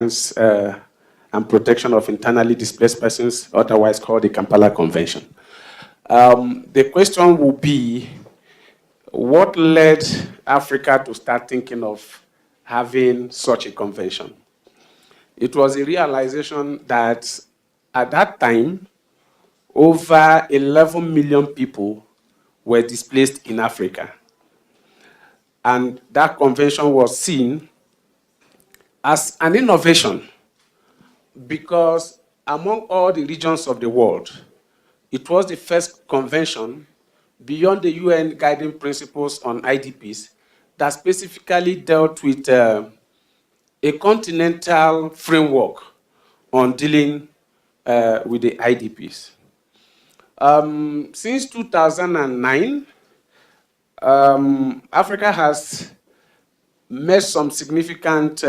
and protection of internally displaced persons, otherwise called the Kampala Convention. The question will be, what led Africa to start thinking of having such a convention? It was a realization that at that time, over 11 million people were displaced in Africa. And that convention was seen as an innovation because among all the regions of the world, it was the first convention beyond the UN guiding principles on IDPs that specifically dealt with a continental framework on dealing with the IDPs. Since 2009, Africa has made some significant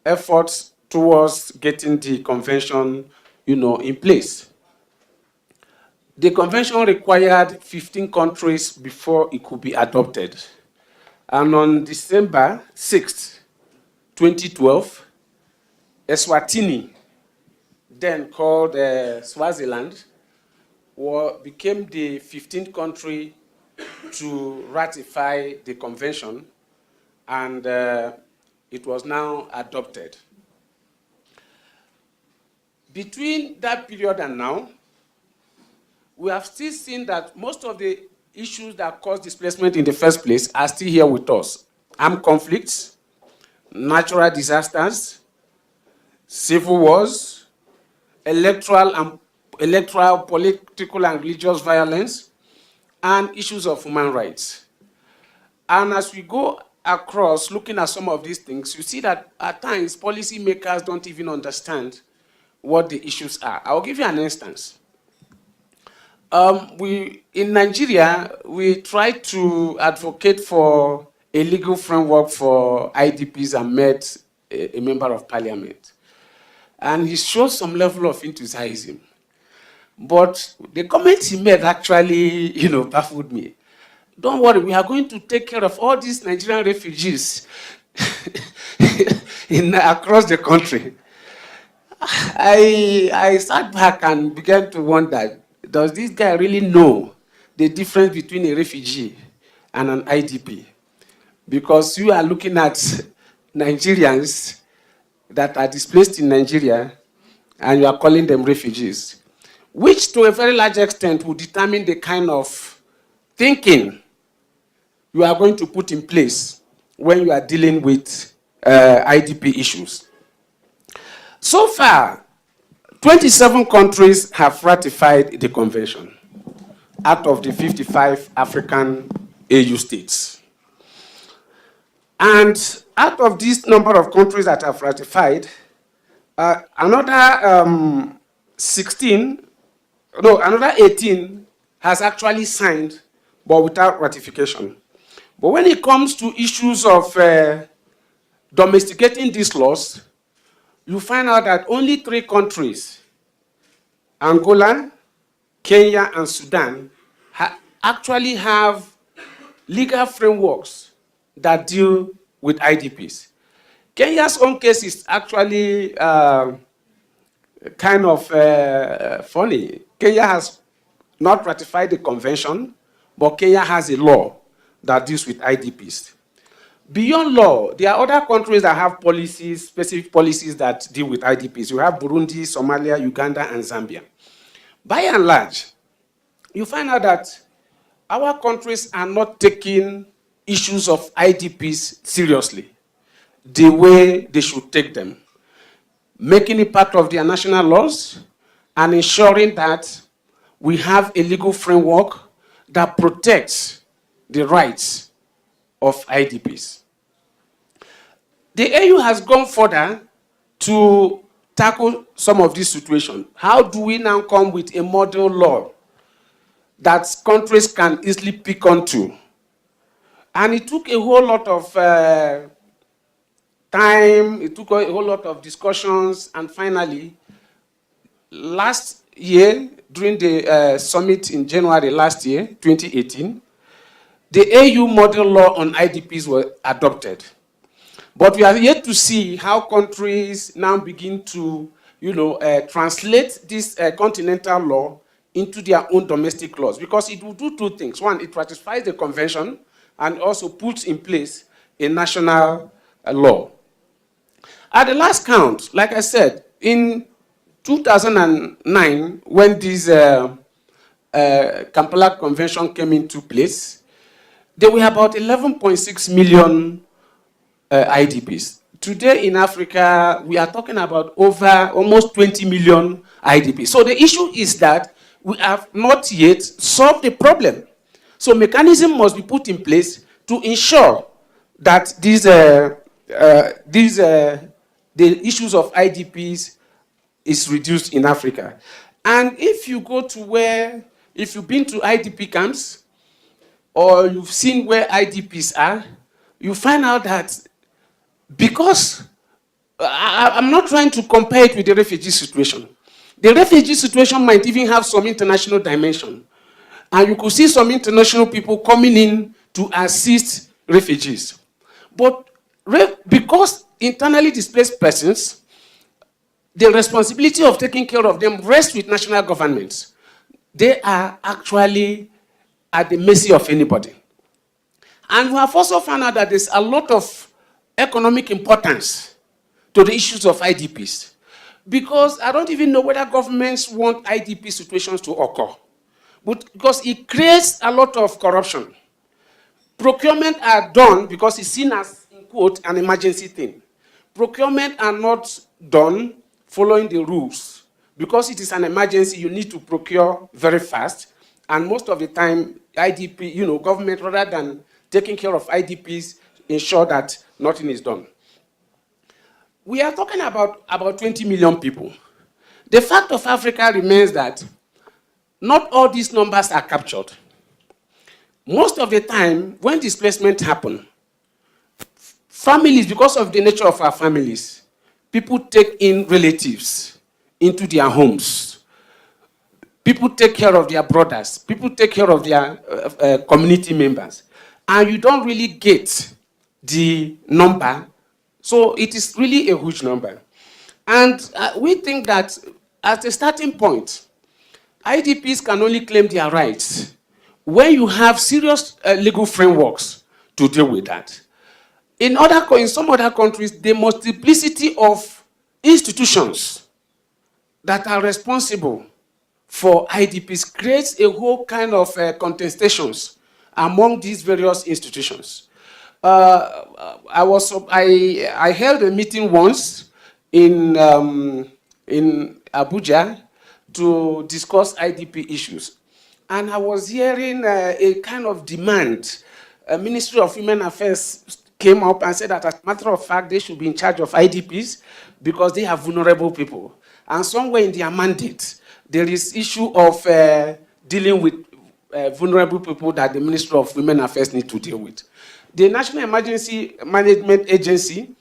efforts towards getting the convention, in place. The convention required 15 countries before it could be adopted. And on December 6th, 2012, Eswatini, then called Swaziland, became the 15th country to ratify the convention, and it was now adopted. Between that period and now, we have still seen that most of the issues that caused displacement in the first place are still here with us. Armed conflicts, natural disasters, civil wars, electoral, political, and religious violence, and issues of human rights. And as we go across looking at some of these things, you see that at times policymakers don't even understand what the issues are. I'll give you an instance. In Nigeria, we try to advocate for a legal framework for IDPs and met a member of parliament. And he showed some level of enthusiasm. But the comments he made actually, baffled me. Don't worry, we are going to take care of all these Nigerian refugees across the country. I sat back and began to wonder, does this guy really know the difference between a refugee and an IDP? Because you are looking at Nigerians that are displaced in Nigeria and you are calling them refugees, which to a very large extent will determine the kind of thinking you are going to put in place when you are dealing with IDP issues. So far, 27 countries have ratified the convention out of the 55 African AU states. And out of this number of countries that have ratified, another 18 has actually signed, but without ratification. But when it comes to issues of domesticating these laws, you find out that only 3 countries, Angola, Kenya, and Sudan, actually have legal frameworks that deal with IDPs. Kenya's own case is actually kind of funny. Kenya has not ratified the convention, but Kenya has a law that deals with IDPs. Beyond law, there are other countries that have policies, specific policies that deal with IDPs. You have Burundi, Somalia, Uganda, and Zambia. By and large, you find out that our countries are not taking issues of IDPs seriously the way they should take them, making it part of their national laws and ensuring that we have a legal framework that protects the rights of IDPs. The AU has gone further to tackle some of these situations. How do we now come with a model law that countries can easily pick onto? And it took a whole lot of time, it took a whole lot of discussions, and finally, last year, during the summit in January last year, 2018, the AU model law on IDPs was adopted. But we are yet to see how countries now begin to, translate this continental law into their own domestic laws, because it will do two things. One, it ratifies the convention and also puts in place a national law. At the last count, like I said, in 2009, when this Kampala Convention came into place, there were about 11.6 million IDPs. Today in Africa, we are talking about over almost 20 million IDPs. So the issue is that we have not yet solved the problem. So mechanism must be put in place to ensure that the issues of IDPs is reduced in Africa. And if you go to if you've been to IDP camps, or you've seen where IDPs are, you find out that because I'm not trying to compare it with the refugee situation. The refugee situation might even have some international dimension. And you could see some international people coming in to assist refugees. But because internally displaced persons, the responsibility of taking care of them rests with national governments. They are actually at the mercy of anybody. And we have also found out that there's a lot of economic importance to the issues of IDPs. Because I don't even know whether governments want IDP situations to occur. But because it creates a lot of corruption. Procurement are done because it's seen as, in quote, an emergency thing. Procurement are not done following the rules. Because it is an emergency, you need to procure very fast. And most of the time, IDP, government, rather than taking care of IDPs, ensure that nothing is done. We are talking about 20 million people. The fact of Africa remains that not all these numbers are captured. Most of the time, when displacement happens, families, because of the nature of our families, people take in relatives into their homes. People take care of their brothers. People take care of their community members. And you don't really get the number. So it is really a huge number. And we think that as a starting point, IDPs can only claim their rights when you have serious legal frameworks to deal with that. In some other countries, the multiplicity of institutions that are responsible for IDPs creates a whole kind of contestations among these various institutions. I held a meeting once in Abuja to discuss IDP issues. And I was hearing a kind of demand. Ministry of Women Affairs came up and said that, as a matter of fact, they should be in charge of IDPs because they are vulnerable people. And somewhere in their mandate, there is issue of dealing with vulnerable people that the Ministry of Women Affairs need to deal with. The National Emergency Management Agency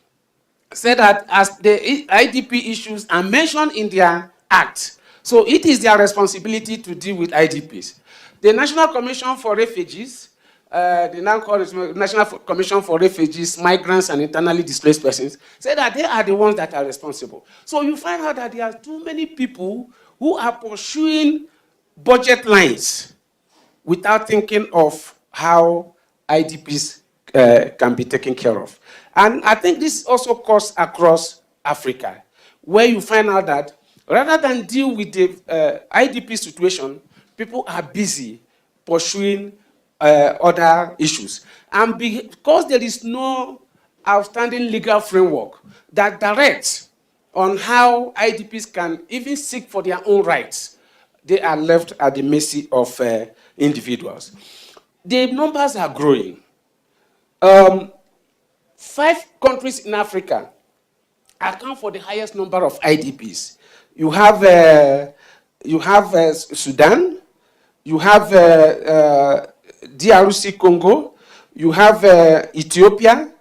said that as the IDP issues are mentioned in their act, so it is their responsibility to deal with IDPs. The National Commission for Refugees, they now call it National Commission for Refugees, Migrants, and Internally Displaced Persons, say that they are the ones that are responsible. So you find out that there are too many people who are pursuing budget lines without thinking of how IDPs can be taken care of. And I think this also occurs across Africa, where you find out that rather than deal with the IDP situation, people are busy pursuing other issues. And because there is no outstanding legal framework that directs on how IDPs can even seek for their own rights, they are left at the mercy of individuals. The numbers are growing. 5 countries in Africa account for the highest number of IDPs. You have Sudan, you have DRC Congo, you have Ethiopia,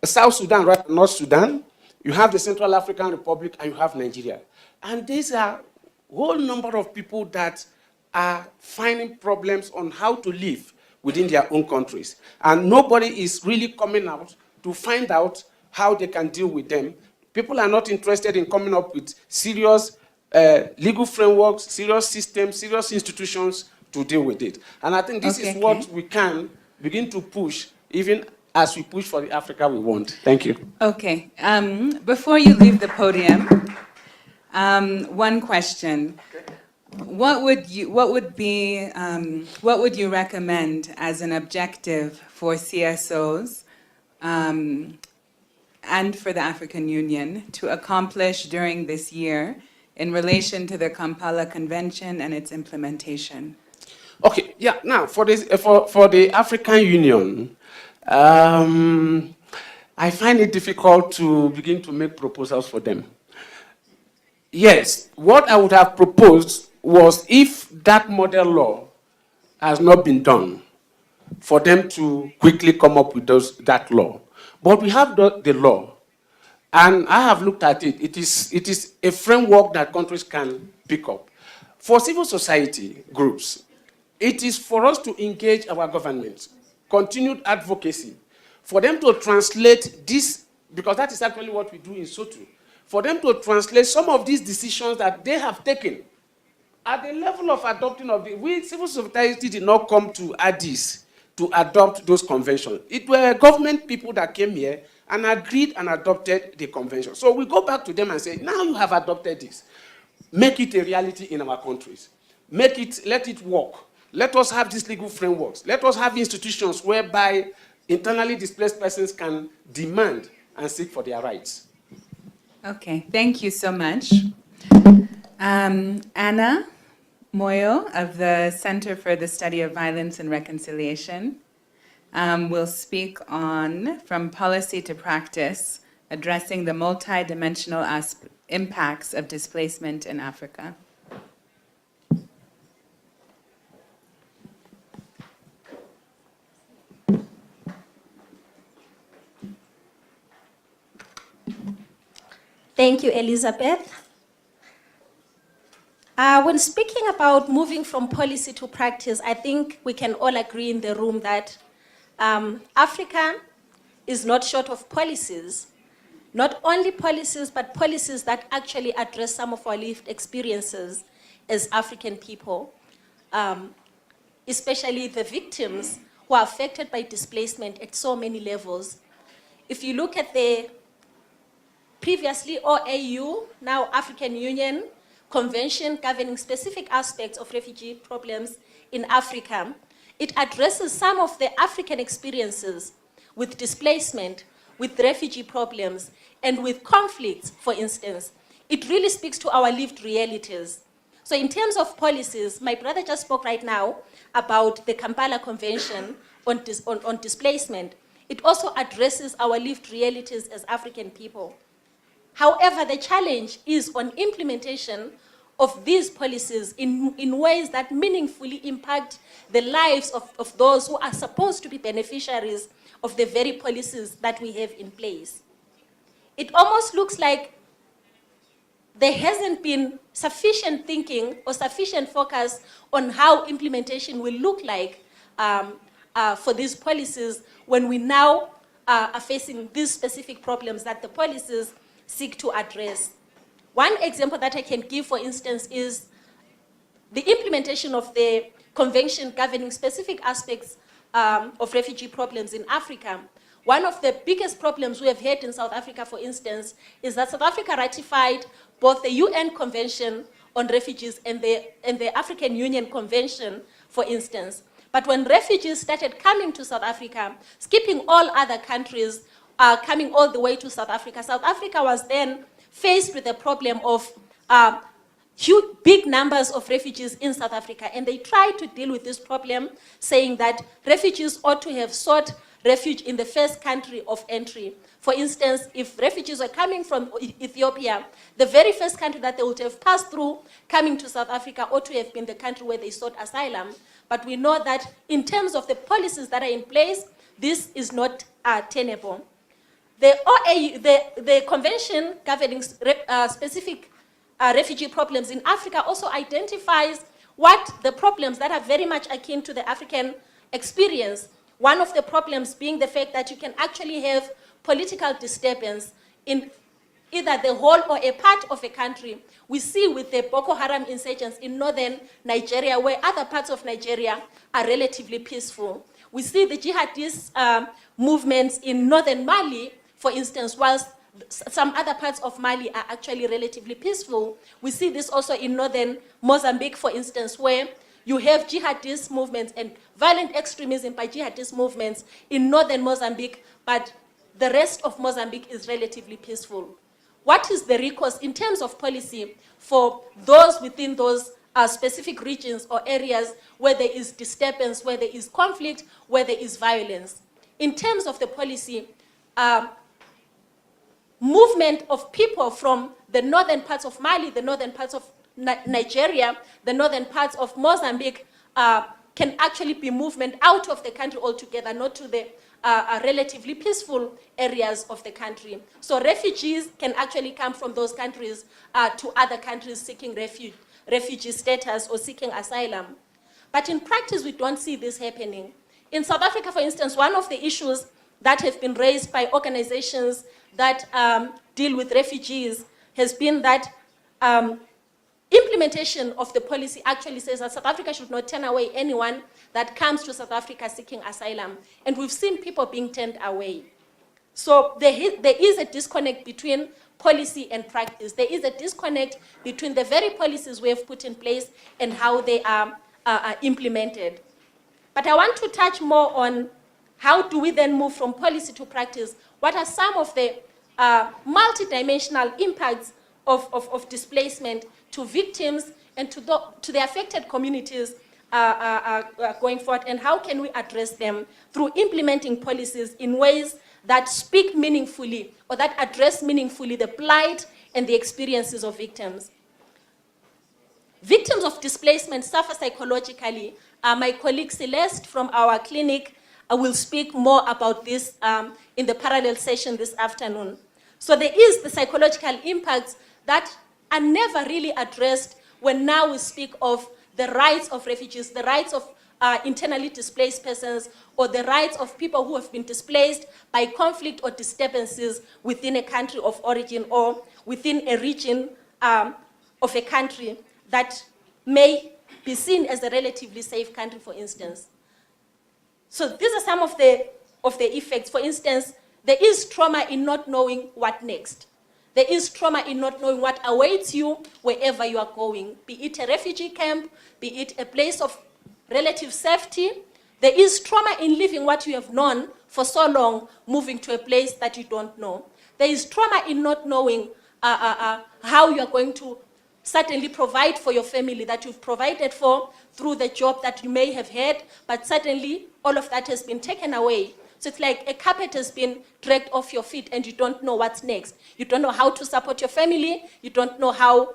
South Sudan, right, North Sudan, you have the Central African Republic, and you have Nigeria. And these are a whole number of people that are finding problems on how to live within their own countries. And nobody is really coming out to find out how they can deal with them. People are not interested in coming up with serious legal frameworks, serious systems, serious institutions to deal with it. And I think this is what we can begin to push, even as we push for the Africa we want. Thank you. Okay. Before you leave the podium, one question. What would you recommend as an objective for CSOs and for the African Union to accomplish during this year in relation to the Kampala Convention and its implementation? Okay, yeah, now for the African Union, I find it difficult to begin to make proposals for them. Yes, what I would have proposed was, if that model law has not been done, for them to quickly come up with that law. But we have the law, and I have looked at it. It is a framework that countries can pick up. For civil society groups, it is for us to engage our government, continued advocacy, for them to translate this, because that is actually what we do in SOTU, for them to translate some of these decisions that they have taken at the level of adopting of the, we, civil society did not come to Addis to adopt those conventions. It were government people that came here and agreed and adopted the convention. So we go back to them and say, now you have adopted this. Make it a reality in our countries. Let it work. Let us have these legal frameworks. Let us have institutions whereby internally displaced persons can demand and seek for their rights. Okay, thank you so much. Anna Moyo of the Center for the Study of Violence and Reconciliation will speak on From Policy to Practice, addressing the multi-dimensional impacts of displacement in Africa. Thank you, Elizabeth. When speaking about moving from policy to practice, I think we can all agree in the room that Africa is not short of policies. Not only policies, but policies that actually address some of our lived experiences as African people, especially the victims who are affected by displacement at so many levels. If you look at the previously OAU, now African Union, Convention governing specific aspects of refugee problems in Africa, it addresses some of the African experiences with displacement, with refugee problems, and with conflicts, for instance. It really speaks to our lived realities. So in terms of policies, my brother just spoke right now about the Kampala Convention on displacement. It also addresses our lived realities as African people. However, the challenge is on implementation of these policies in ways that meaningfully impact the lives of those who are supposed to be beneficiaries of the very policies that we have in place. It almost looks like there hasn't been sufficient thinking or sufficient focus on how implementation will look like for these policies when we now are facing these specific problems that the policies seek to address. One example that I can give, for instance, is the implementation of the convention governing specific aspects of refugee problems in Africa. One of the biggest problems we have had in South Africa, for instance, is that South Africa ratified both the UN Convention on Refugees and the African Union Convention, for instance. But when refugees started coming to South Africa, skipping all other countries, coming all the way to South Africa was then faced with the problem of huge, big numbers of refugees in South Africa. And they tried to deal with this problem, saying that refugees ought to have sought refuge in the first country of entry. For instance, if refugees were coming from Ethiopia, the very first country that they would have passed through coming to South Africa ought to have been the country where they sought asylum. But we know that in terms of the policies that are in place, this is not tenable. The convention governing specific refugee problems in Africa also identifies what the problems that are very much akin to the African experience. One of the problems being the fact that you can actually have political disturbance in either the whole or a part of a country. We see with the Boko Haram insurgents in northern Nigeria, where other parts of Nigeria are relatively peaceful. We see the jihadist movements in northern Mali, for instance, whilst some other parts of Mali are actually relatively peaceful. We see this also in northern Mozambique, for instance, where you have jihadist movements and violent extremism by jihadist movements in northern Mozambique, but the rest of Mozambique is relatively peaceful. What is the recourse in terms of policy for those within those specific regions or areas where there is disturbance, where there is conflict, where there is violence? In terms of the policy, movement of people from the northern parts of Mali, the northern parts of Nigeria, the northern parts of Mozambique can actually be movement out of the country altogether, not to the relatively peaceful areas of the country. So refugees can actually come from those countries to other countries seeking refugee status or seeking asylum. But in practice, we don't see this happening. In South Africa, for instance, one of the issues that have been raised by organizations that deal with refugees has been that implementation of the policy actually says that South Africa should not turn away anyone that comes to South Africa seeking asylum. And we've seen people being turned away. So there is a disconnect between policy and practice. There is a disconnect between the very policies we have put in place and how they are implemented. But I want to touch more on how do we then move from policy to practice. What are some of the multidimensional impacts of displacement to victims and to the affected communities going forward, and how can we address them through implementing policies in ways that speak meaningfully or that address meaningfully the plight and the experiences of victims. Victims of displacement suffer psychologically. My colleague Celeste from our clinic will speak more about this in the parallel session this afternoon. So there is the psychological impacts that are never really addressed when now we speak of the rights of refugees, the rights of internally displaced persons, or the rights of people who have been displaced by conflict or disturbances within a country of origin or within a region of a country that may be seen as a relatively safe country, for instance. So these are some of the effects. For instance, there is trauma in not knowing what next. There is trauma in not knowing what awaits you wherever you are going, be it a refugee camp, be it a place of relative safety. There is trauma in leaving what you have known for so long, moving to a place that you don't know. There is trauma in not knowing how you are going to certainly provide for your family that you've provided for through the job that you may have had, but certainly all of that has been taken away. So it's like a carpet has been dragged off your feet and you don't know what's next. You don't know how to support your family. You don't know how,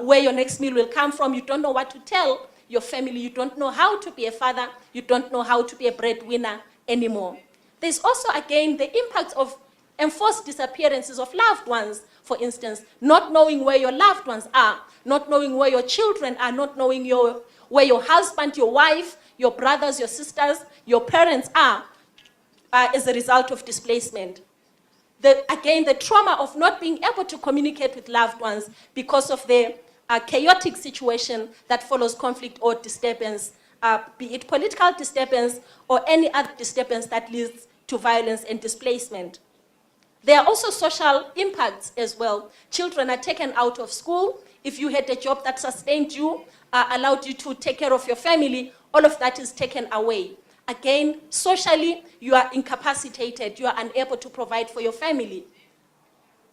where your next meal will come from. You don't know what to tell your family. You don't know how to be a father. You don't know how to be a breadwinner anymore. There's also, again, the impact of enforced disappearances of loved ones, for instance, not knowing where your loved ones are, not knowing where your children are, not knowing where your husband, your wife, your brothers, your sisters, your parents are as a result of displacement. Again, the trauma of not being able to communicate with loved ones because of the chaotic situation that follows conflict or disturbance, be it political disturbance or any other disturbance that leads to violence and displacement. There are also social impacts as well. Children are taken out of school. If you had a job that sustained you, allowed you to take care of your family, all of that is taken away. Again, socially, you are incapacitated. You are unable to provide for your family.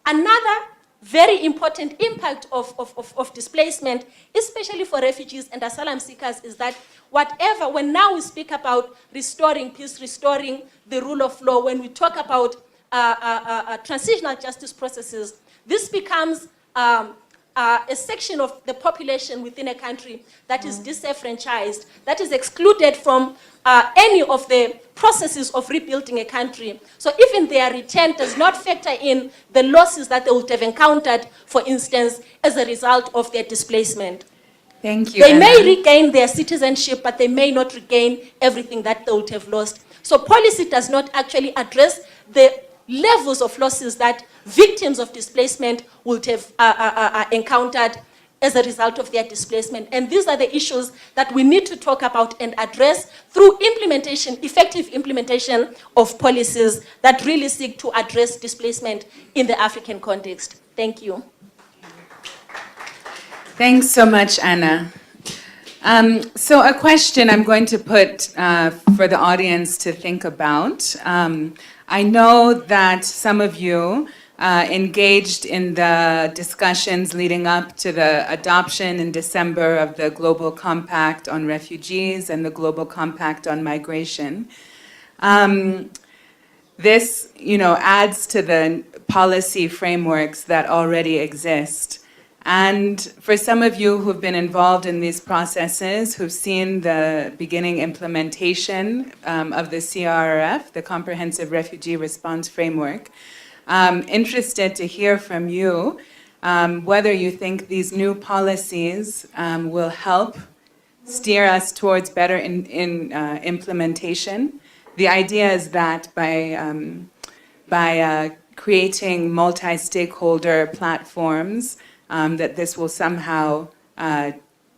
Another very important impact of displacement, especially for refugees and asylum seekers, is that when now we speak about restoring peace, restoring the rule of law, when we talk about transitional justice processes, this becomes a section of the population within a country that is disenfranchised, that is excluded from any of the processes of rebuilding a country. So even their return does not factor in the losses that they would have encountered, for instance, as a result of their displacement. Thank you, They Anna. may regain their citizenship, but they may not regain everything that they would have lost. So policy does not actually address the levels of losses that victims of displacement would have encountered as a result of their displacement. And these are the issues that we need to talk about and address through implementation, effective implementation of policies that really seek to address displacement in the African context. Thank you. Thanks so much, Anna. So a question I'm going to put for the audience to think about. I know that some of you engaged in the discussions leading up to the adoption in December of the Global Compact on Refugees and the Global Compact on Migration. This, adds to the policy frameworks that already exist. And for some of you who've been involved in these processes, who've seen the beginning implementation of the CRRF, the Comprehensive Refugee Response Framework, interested to hear from you whether you think these new policies will help steer us towards better implementation. The idea is that by creating multi-stakeholder platforms, that this will somehow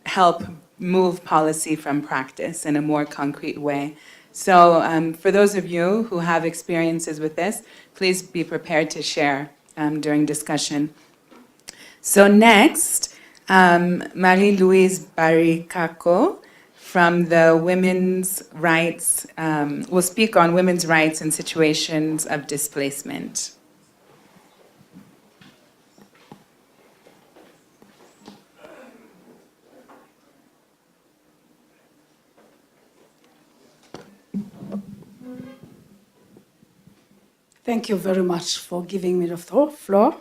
help move policy from practice in a more concrete way. So for those of you who have experiences with this, please be prepared to share during discussion. So next, Marie-Louise Barikako from the Women's Rights, will speak on women's rights in situations of displacement. Thank you very much for giving me the floor.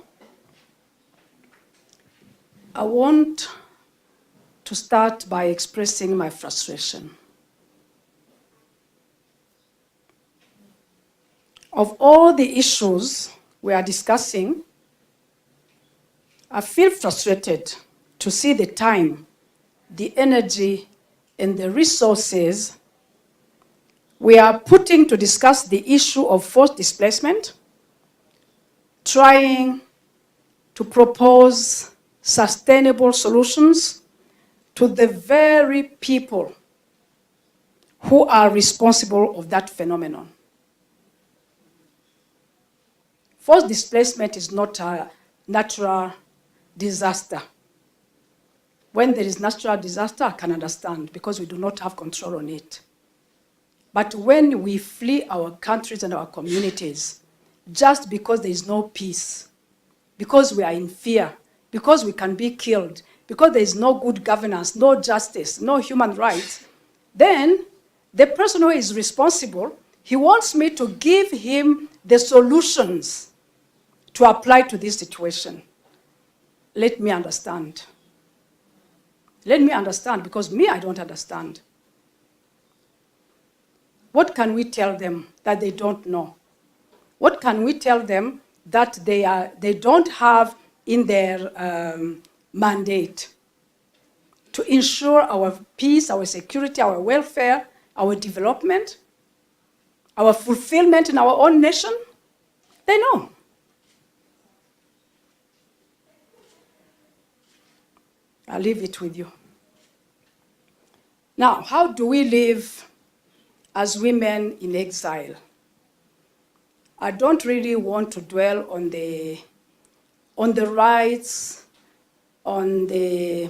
I want to start by expressing my frustration. Of all the issues we are discussing, I feel frustrated to see the time, the energy, and the resources we are putting to discuss the issue of forced displacement, trying to propose sustainable solutions to the very people who are responsible of that phenomenon. Forced displacement is not a natural disaster. When there is natural disaster, I can understand because we do not have control on it. But when we flee our countries and our communities, just because there is no peace, because we are in fear, because we can be killed, because there is no good governance, no justice, no human rights, then the person who is responsible, he wants me to give him the solutions to apply to this situation. Let me understand. Let me understand, because me, I don't understand. What can we tell them that they don't know? What can we tell them that they don't have in their mandate to ensure our peace, our security, our welfare, our development, our fulfillment in our own nation? They know. I'll leave it with you. Now, how do we live as women in exile? I don't really want to dwell on the rights, on the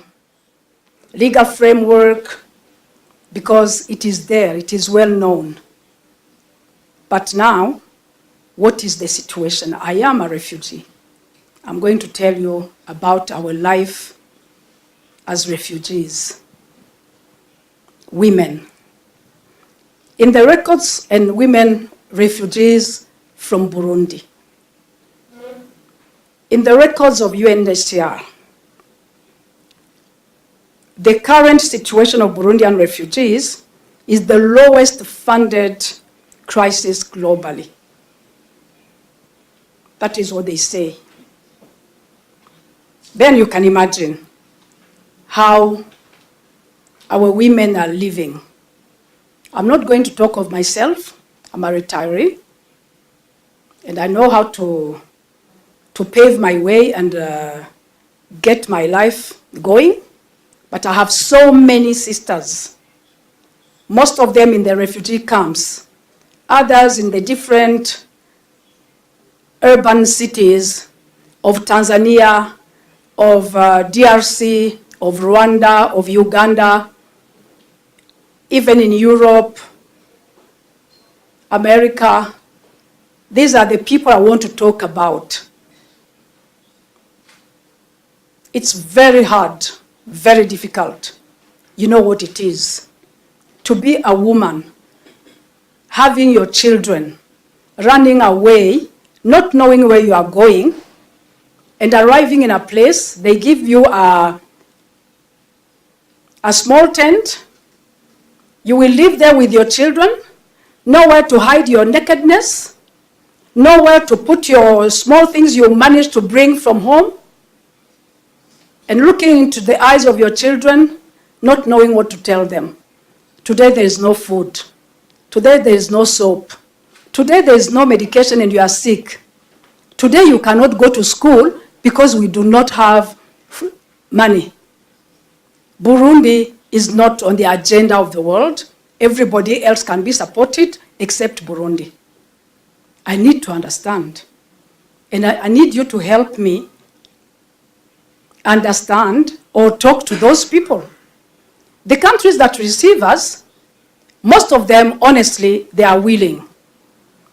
legal framework, because it is there, it is well known. But now, what is the situation? I am a refugee. I'm going to tell you about our life as refugees, women. In the records and women refugees from Burundi, in the records of UNHCR, the current situation of Burundian refugees is the lowest funded crisis globally. That is what they say. Then you can imagine how our women are living. I'm not going to talk of myself. I'm a retiree. And I know how to pave my way and get my life going. But I have so many sisters, most of them in the refugee camps, others in the different urban cities of Tanzania, of DRC, of Rwanda, of Uganda, even in Europe, America. These are the people I want to talk about. It's very hard, very difficult. You know what it is. To be a woman, having your children, running away, not knowing where you are going, and arriving in a place, they give you a small tent. You will live there with your children, nowhere to hide your nakedness, nowhere to put your small things you managed to bring from home, and looking into the eyes of your children, not knowing what to tell them. Today there is no food. Today there is no soap. Today there is no medication and you are sick. Today you cannot go to school because we do not have money. Burundi is not on the agenda of the world. Everybody else can be supported except Burundi. I need to understand. And I need you to help me understand or talk to those people. The countries that receive us, most of them, honestly, they are willing.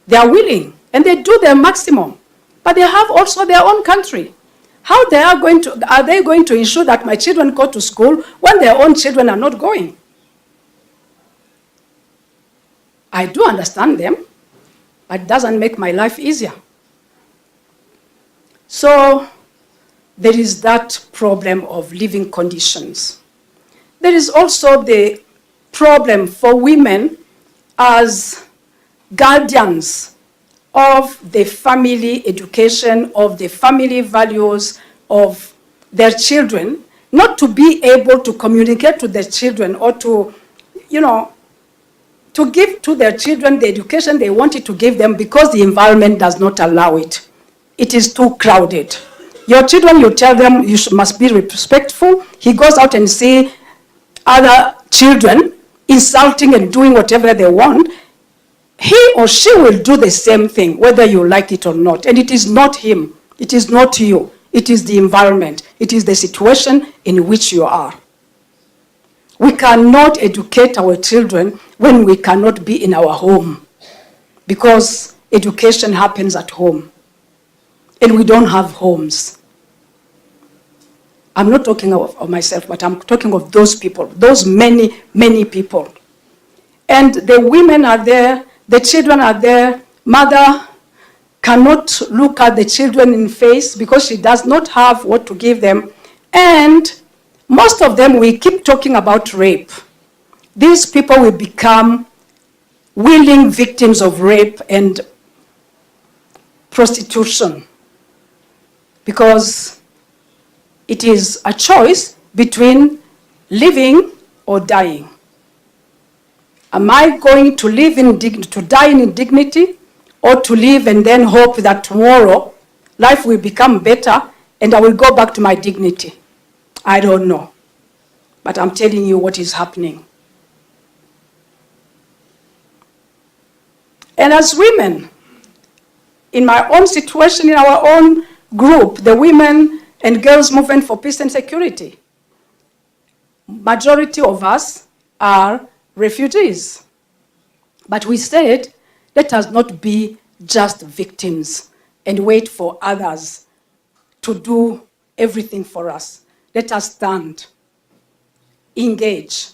They are willing, and they do their maximum. But they have also their own country. How are they going to ensure that my children go to school when their own children are not going? I do understand them, but it doesn't make my life easier. So there is that problem of living conditions. There is also the problem for women as guardians of the family education, of the family values of their children, not to be able to communicate to their children or to, to give to their children the education they wanted to give them because the environment does not allow it. It is too crowded. Your children, you tell them you must be respectful. He goes out and sees other children insulting and doing whatever they want. He or she will do the same thing, whether you like it or not. And it is not him. It is not you. It is the environment. It is the situation in which you are. We cannot educate our children when we cannot be in our home, because education happens at home. And we don't have homes. I'm not talking of myself, but I'm talking of those people, those many, many people. And the women are there, the children are there. Mother cannot look at the children in the face because she does not have what to give them. And most of them, we keep talking about rape. These people will become willing victims of rape and prostitution, because it is a choice between living or dying. Am I going to live to die in dignity, or to live and then hope that tomorrow life will become better and I will go back to my dignity? I don't know. But I'm telling you what is happening. And as women, in my own situation, in our own group, the Women and Girls Movement for Peace and Security, majority of us are refugees. But we said, let us not be just victims and wait for others to do everything for us. Let us stand, engage,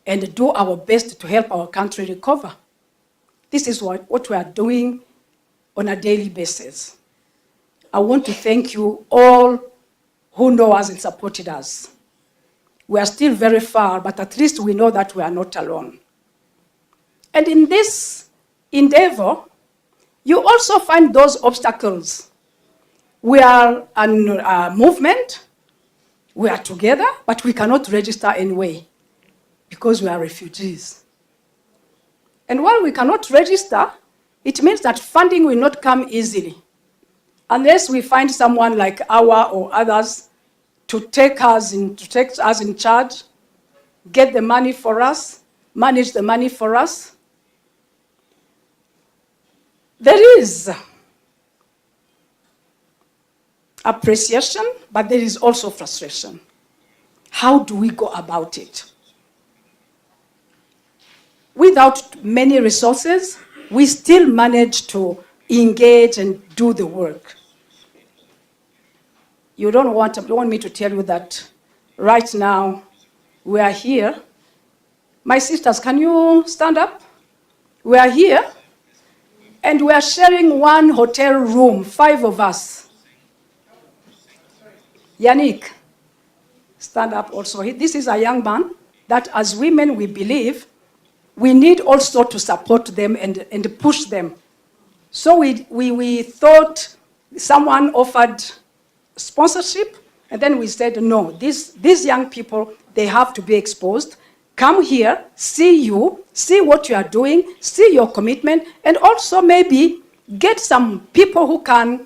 and do our best to help our country recover. This is what we are doing on a daily basis. I want to thank you all who know us and supported us. We are still very far, but at least we know that we are not alone. And in this endeavor, you also find those obstacles. We are a movement, we are together, but we cannot register anyway because we are refugees. And while we cannot register, it means that funding will not come easily unless we find someone like Awa or others to take us in charge, get the money for us, manage the money for us. There is appreciation, but there is also frustration. How do we go about it? Without many resources, we still manage to engage and do the work. You don't want me to tell you that right now we are here. My sisters, can you stand up? We are here, and we are sharing one hotel room, 5 of us. Yannick, stand up also. This is a young man that as women we believe we need also to support them and push them. So we thought someone offered sponsorship, and then we said, no, these young people, they have to be exposed. Come here, see you, see what you are doing, see your commitment, and also maybe get some people who can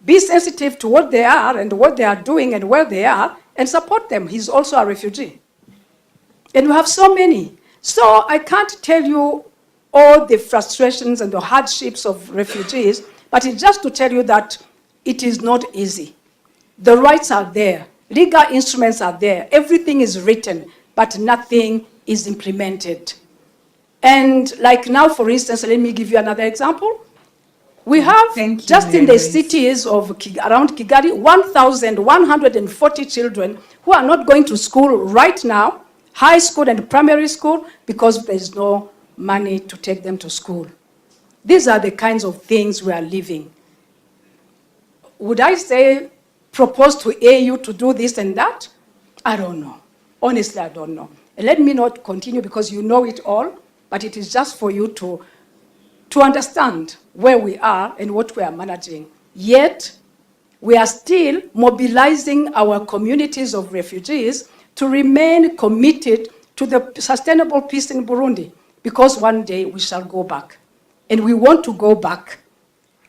be sensitive to what they are and what they are doing and where they are, and support them. He's also a refugee. And we have so many. So I can't tell you all the frustrations and the hardships of refugees, but it's just to tell you that it is not easy. The rights are there. Legal instruments are there. Everything is written, but nothing is implemented. And like now, for instance, let me give you another example. We have, just in the cities of around Kigali, 1,140 children who are not going to school right now, high school and primary school, because there's no money to take them to school. These are the kinds of things we are living. Would I say, propose to AU to do this and that? I don't know. Honestly, I don't know. And let me not continue because you know it all, but it is just for you to understand where we are and what we are managing. Yet, we are still mobilizing our communities of refugees to remain committed to the sustainable peace in Burundi, because one day we shall go back. And we want to go back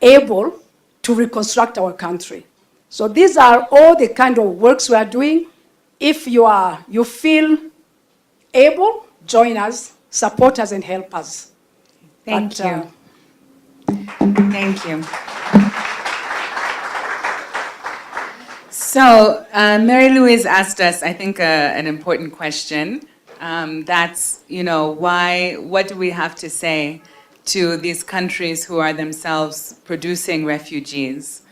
able to reconstruct our country. So these are all the kind of works we are doing. If you feel able, join us, support us, and help us. Thank you. Thank you. So Mary Louise asked us, I think, an important question. That's, what do we have to say to these countries who are themselves producing refugees?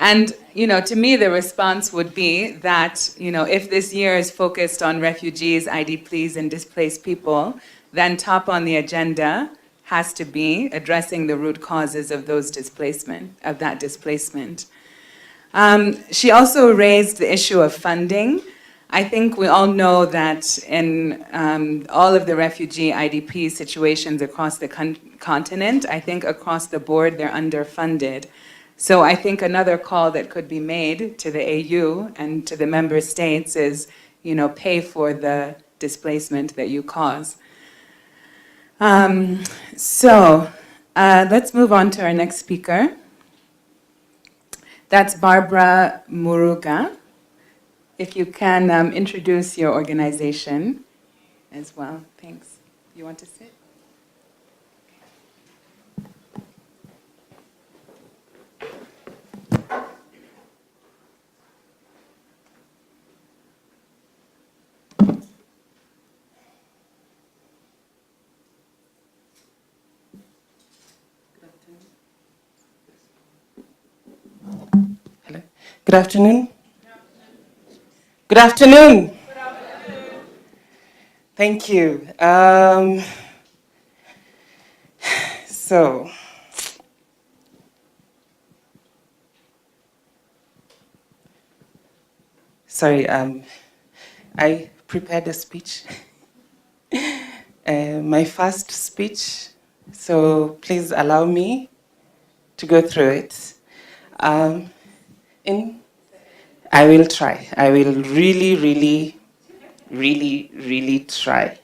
And, to me, the response would be that, if this year is focused on refugees, IDPs, and displaced people, then top on the agenda has to be addressing the root causes of that displacement. She also raised the issue of funding. I think we all know that in all of the refugee IDP situations across the continent, I think across the board they're underfunded. So I think another call that could be made to the AU and to the member states is, pay for the displacement that you cause. Let's move on to our next speaker. That's Barbara Muruga. If you can introduce your organization as well. Thanks. You want to sit? Hello. Good afternoon. Good afternoon. Good afternoon. Thank you. I prepared a speech, my first speech, so please allow me to go through it. I will try. I will really try.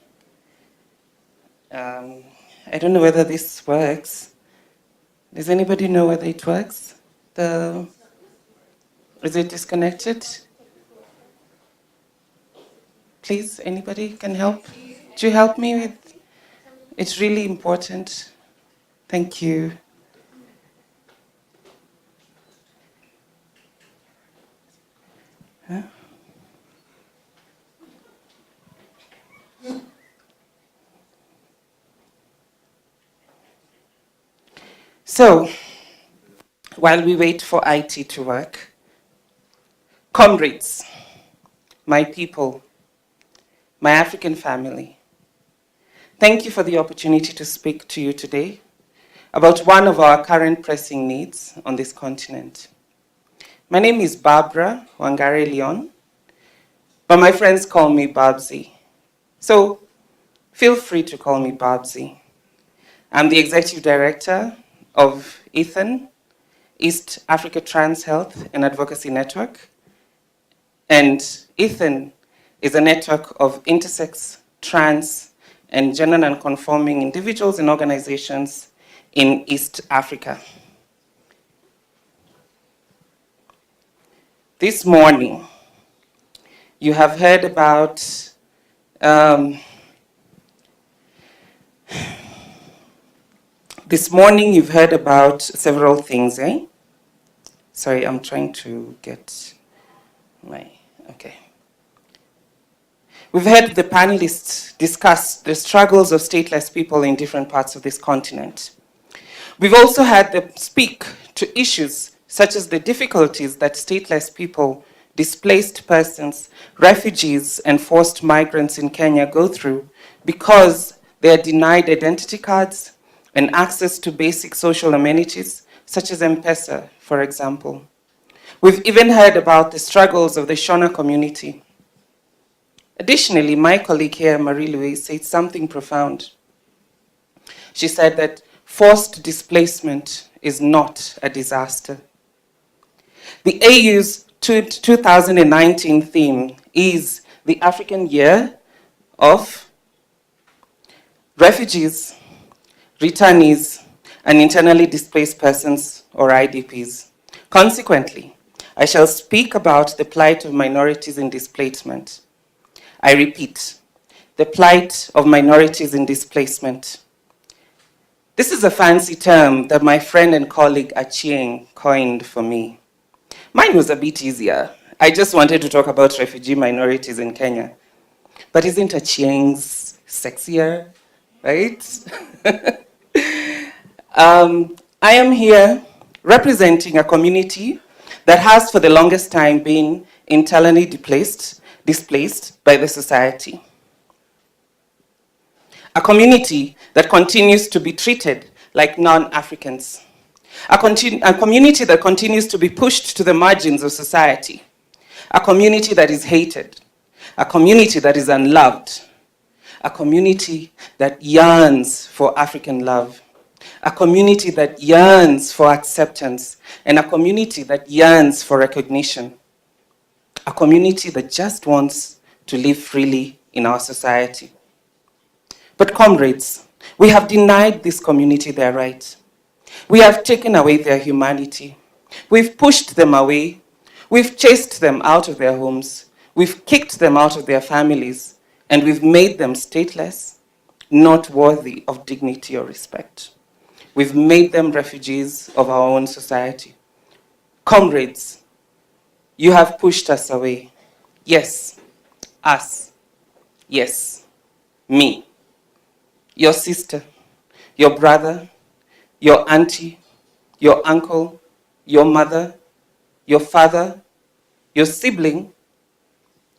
I don't know whether this works, Does anybody know whether it works? Is it disconnected? Please, anybody can help? Do you help me with? It's really important. Thank you. Huh? So, while we wait for IT to work, comrades, my people, my African family, thank you for the opportunity to speak to you today about one of our current pressing needs on this continent. My name is Barbara Wangare Leon, but my friends call me Babsy. So feel free to call me Babsy. I'm the Executive Director of ETHAN, East Africa Trans Health and Advocacy Network. And ETHAN is a network of intersex, trans, and gender non-conforming individuals and organizations in East Africa. This morning, you have heard about you've heard about several things, eh? Sorry, I'm trying to get okay. We've heard the panelists discuss the struggles of stateless people in different parts of this continent. We've also had them speak to issues such as the difficulties that stateless people, displaced persons, refugees, and forced migrants in Kenya go through because they are denied identity cards and access to basic social amenities, such as M-Pesa, for example. We've even heard about the struggles of the Shona community. Additionally, my colleague here, Marie-Louise, said something profound. She said that forced displacement is not a disaster. The AU's 2019 theme is the African Year of Refugees, Returnees, and Internally Displaced Persons, or IDPs. Consequently, I shall speak about the plight of minorities in displacement. I repeat, the plight of minorities in displacement. This is a fancy term that my friend and colleague Achieng coined for me. Mine was a bit easier. I just wanted to talk about refugee minorities in Kenya. But isn't Achieng's sexier, right? I am here representing a community that has for the longest time been internally displaced by the society. A community that continues to be treated like non-Africans. A community that continues to be pushed to the margins of society. A community that is hated. A community that is unloved. A community that yearns for African love. A community that yearns for acceptance. And a community that yearns for recognition. A community that just wants to live freely in our society. But comrades, we have denied this community their rights. We have taken away their humanity. We've pushed them away. We've chased them out of their homes. We've kicked them out of their families. And we've made them stateless, not worthy of dignity or respect. We've made them refugees of our own society. Comrades, you have pushed us away. Yes, us. Yes, me. Your sister, your brother, your auntie, your uncle, your mother, your father, your sibling,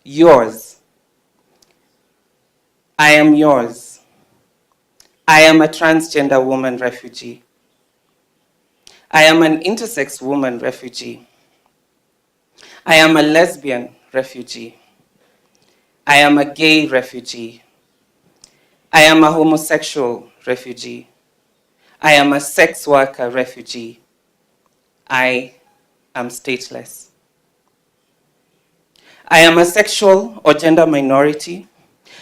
yours. I am yours. I am a transgender woman refugee. I am an intersex woman refugee. I am a lesbian refugee. I am a gay refugee. I am a homosexual refugee. I am a sex worker refugee. I am stateless. I am a sexual or gender minority,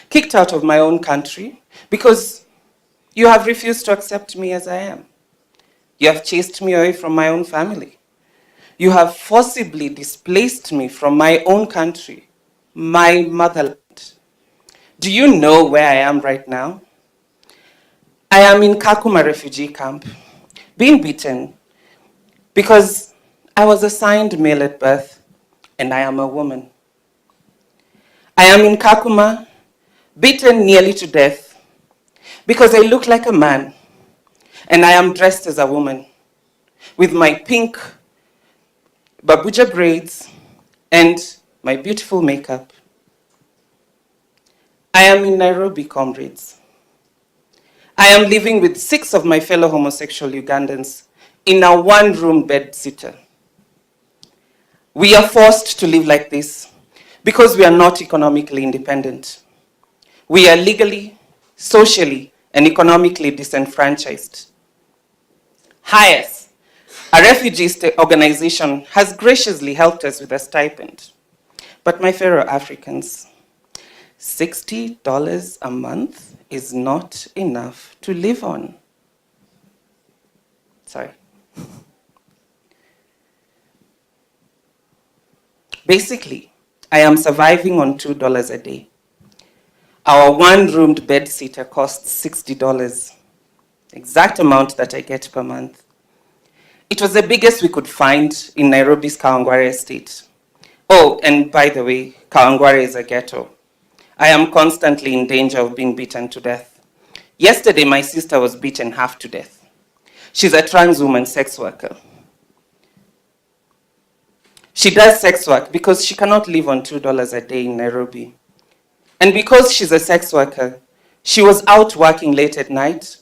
kicked out of my own country because you have refused to accept me as I am. You have chased me away from my own family. You have forcibly displaced me from my own country, my motherland. Do you know where I am right now? I am in Kakuma refugee camp, being beaten because I was assigned male at birth and I am a woman. I am in Kakuma, beaten nearly to death because I look like a man and I am dressed as a woman with my pink babuja braids and my beautiful makeup. I am in Nairobi, comrades. I am living with 6 of my fellow homosexual Ugandans in a one-room bed-sitter. We are forced to live like this because we are not economically independent. We are legally, socially, and economically disenfranchised. HIAS, a refugee organization, has graciously helped us with a stipend. But my fellow Africans, $60 a month is not enough to live on. Sorry. Basically, I am surviving on $2 a day. Our one-roomed bed-sitter costs $60, exact amount that I get per month. It was the biggest we could find in Nairobi's Kawangware estate. Oh, and by the way, Kawangware is a ghetto. I am constantly in danger of being beaten to death. Yesterday, my sister was beaten half to death. She's a trans woman sex worker. She does sex work because she cannot live on $2 a day in Nairobi. And because she's a sex worker, she was out working late at night,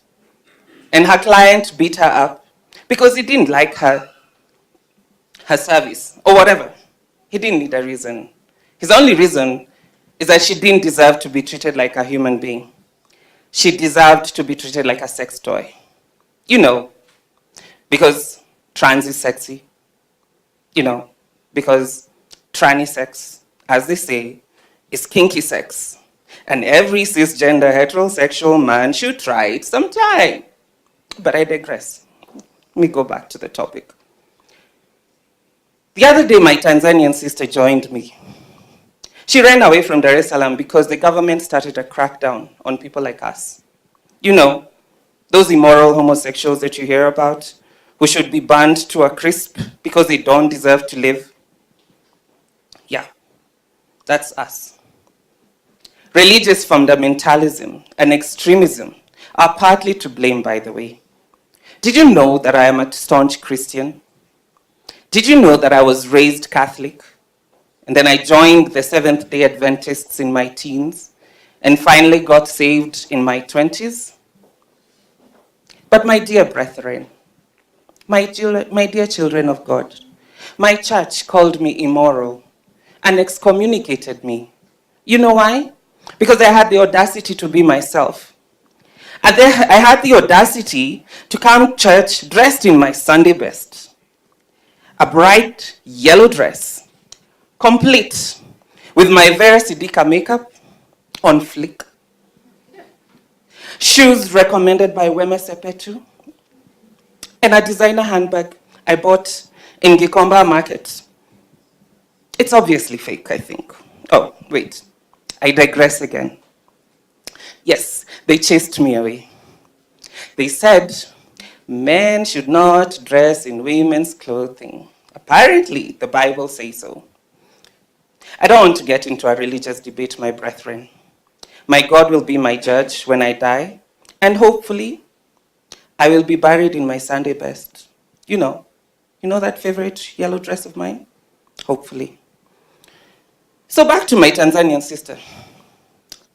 and her client beat her up because he didn't like her service, or whatever. He didn't need a reason. His only reason is that she didn't deserve to be treated like a human being. She deserved to be treated like a sex toy. You know, because trans is sexy. You know, because tranny sex, as they say, is kinky sex. And every cisgender heterosexual man should try it sometime. But I digress. Let me go back to the topic. The other day, my Tanzanian sister joined me. She ran away from Dar es Salaam because the government started a crackdown on people like us. You know, those immoral homosexuals that you hear about, who should be burned to a crisp because they don't deserve to live. Yeah, that's us. Religious fundamentalism and extremism are partly to blame, by the way. Did you know that I am a staunch Christian? Did you know that I was raised Catholic? And then I joined the Seventh-day Adventists in my teens and finally got saved in my 20s? But my dear brethren, my dear children of God, my church called me immoral and excommunicated me. You know why? Because I had the audacity to be myself. And then I had the audacity to come to church dressed in my Sunday best. A bright yellow dress, complete with my Vera Sidika makeup on flick. Shoes recommended by Wema Sepetu. And a designer handbag I bought in Gikomba Market. It's obviously fake, I think. Oh, wait. I digress again. Yes, they chased me away. They said, men should not dress in women's clothing. Apparently, the Bible says so. I don't want to get into a religious debate, my brethren. My God will be my judge when I die, and hopefully, I will be buried in my Sunday best. You know that favorite yellow dress of mine? Hopefully. So back to my Tanzanian sister.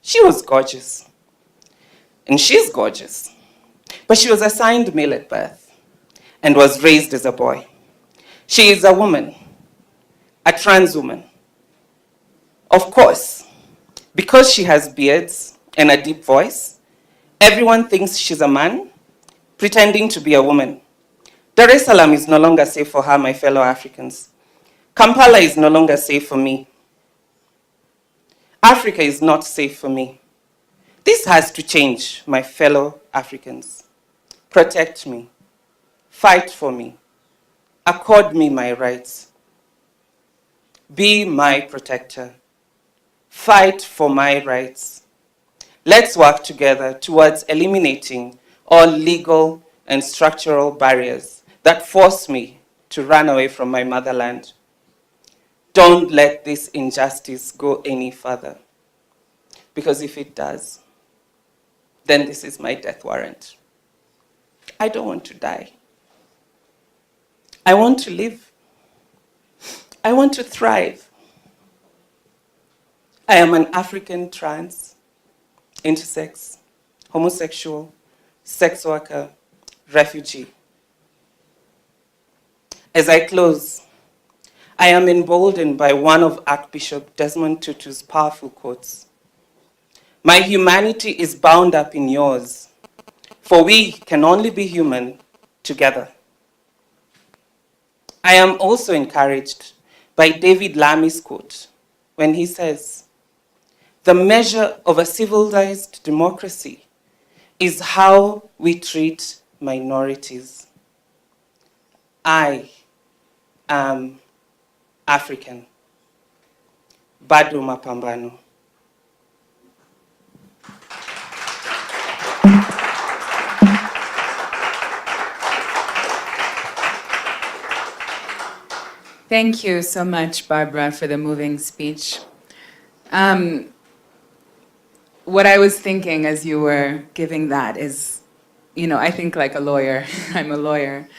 She was gorgeous. And she's gorgeous. But she was assigned male at birth and was raised as a boy. She is a woman, a trans woman. Of course, because she has beards and a deep voice, everyone thinks she's a man pretending to be a woman. Dar es Salaam is no longer safe for her, my fellow Africans. Kampala is no longer safe for me. Africa is not safe for me. This has to change, my fellow Africans. Protect me. Fight for me. Accord me my rights. Be my protector. Fight for my rights. Let's work together towards eliminating all legal and structural barriers that force me to run away from my motherland. Don't let this injustice go any further, because if it does, then this is my death warrant. I don't want to die. I want to live. I want to thrive. I am an African trans, intersex, homosexual, sex worker, refugee. As I close, I am emboldened by one of Archbishop Desmond Tutu's powerful quotes. My humanity is bound up in yours, for we can only be human together. I am also encouraged by David Lamy's quote when he says, "The measure of a civilized democracy is how we treat minorities." I am African. Bado mapambano. Thank you so much, Barbara, for the moving speech. What I was thinking as you were giving that is, I think like a lawyer. I'm a lawyer.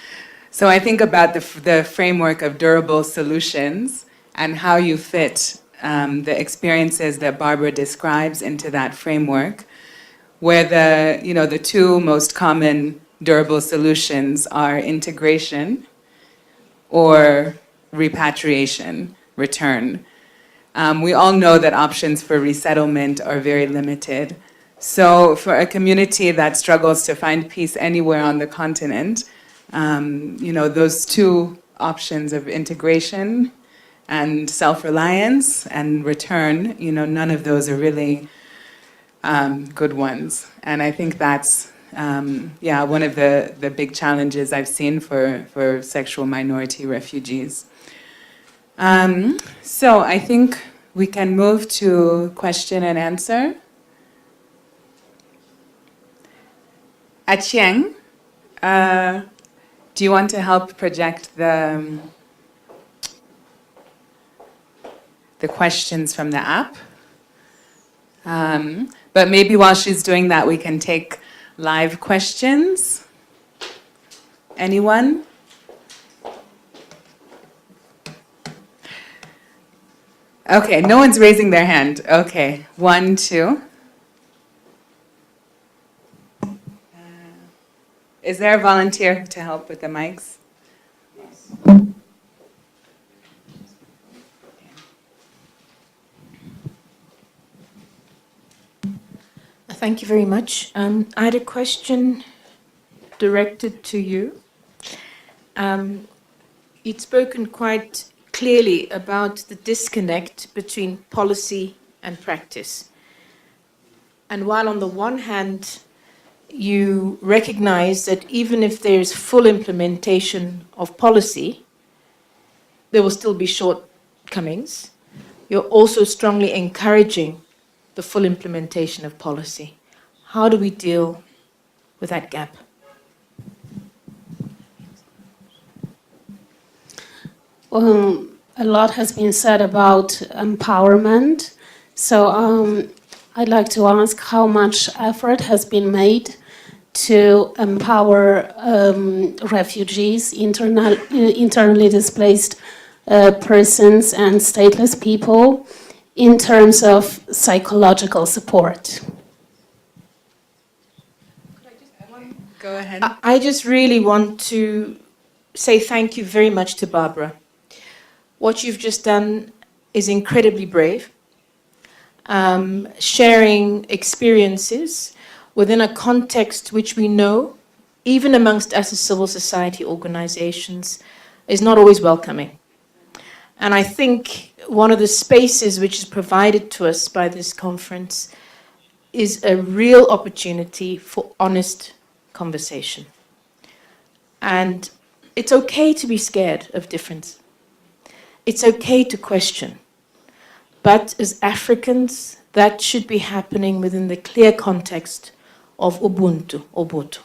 So I think about the framework of durable solutions and how you fit the experiences that Barbara describes into that framework, where the two most common durable solutions are integration or repatriation, return. We all know that options for resettlement are very limited. So for a community that struggles to find peace anywhere on the continent, those two options of integration and self-reliance and return, none of those are really good ones. And I think that's, one of the big challenges I've seen for sexual minority refugees. So I think we can move to question and answer. Achieng, do you want to help project the questions from the app? But maybe while she's doing that, we can take live questions. Anyone? Okay, no one's raising their hand. Okay, 1, 2. Is there a volunteer to help with the mics? Thank you very much. I had a question directed to you. You'd spoken quite clearly about the disconnect between policy and practice. And while on the one hand, you recognize that even if there's full implementation of policy, there will still be shortcomings, you're also strongly encouraging the full implementation of policy. How do we deal with that gap? A lot has been said about empowerment. So I'd like to ask how much effort has been made to empower refugees, internally displaced persons and stateless people in terms of psychological support. Go ahead. I just really want to say thank you very much to Barbara. What you've just done is incredibly brave. Sharing experiences within a context which we know, even amongst us as civil society organizations, is not always welcoming. And I think one of the spaces which is provided to us by this conference is a real opportunity for honest conversation. And it's okay to be scared of difference. It's okay to question. But as Africans, that should be happening within the clear context of Ubuntu, Ubuntu.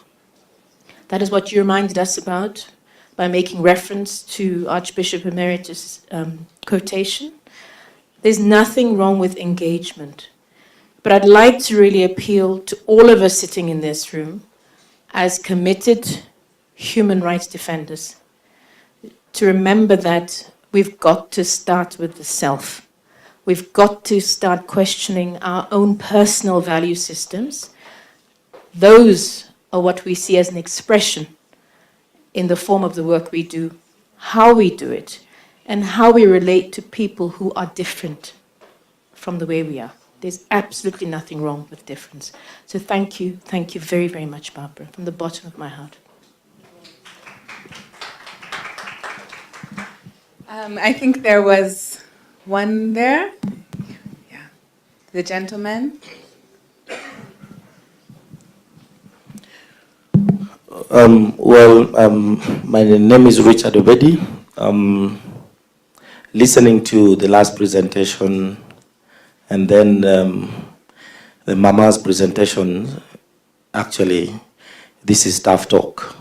That is what you reminded us about by making reference to Archbishop Emeritus' quotation. There's nothing wrong with engagement. But I'd like to really appeal to all of us sitting in this room as committed human rights defenders to remember that we've got to start with the self. We've got to start questioning our own personal value systems. Those are what we see as an expression in the form of the work we do, how we do it, and how we relate to people who are different from the way we are. There's absolutely nothing wrong with difference. So thank you very, very much, Barbara, from the bottom of my heart. I think there was one there. Yeah, the gentleman. My name is Richard Obedi. Listening to the last presentation and then the Mama's presentation, actually, this is tough talk.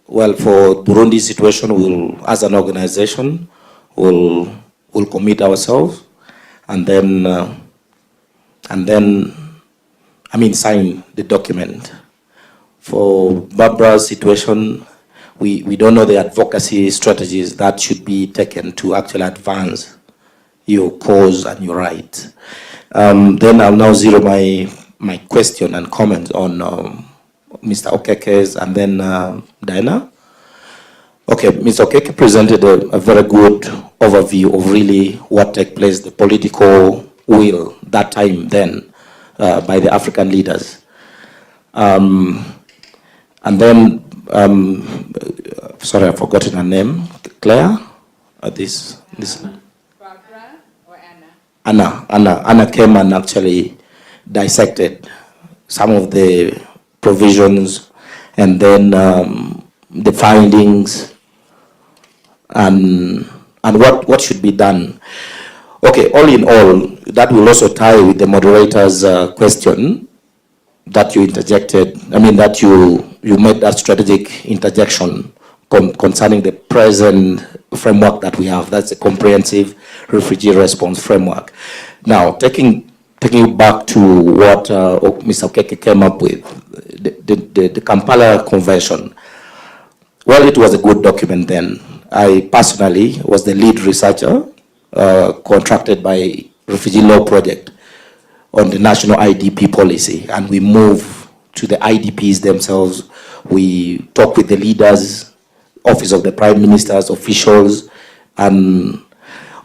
For Burundi's situation, we'll, as an organization, we'll commit ourselves and then sign the document. For Barbara's situation, we don't know the advocacy strategies that should be taken to actually advance your cause and your right. Then I'll now zero my question and comment on Mr. Okeke's and then Diana. Okay, Mr. Okeke presented a very good overview of really what took place, the political will that time then by the African leaders. And then, sorry, I've forgotten her name. Claire? This. Barbara or Anna? Anna came and actually dissected some of the provisions and then the findings and what should be done. Okay, all in all, that will also tie with the moderator's question that you interjected. That you made that strategic interjection concerning the present framework that we have. That's a comprehensive refugee response framework. Now, taking you back to what Mr. Okeke came up with, the Kampala Convention. Well, it was a good document then. I personally was the lead researcher contracted by Refugee Law Project on the national IDP policy, and we move to the IDPs themselves. We talk with the leaders, office of the prime ministers, officials, and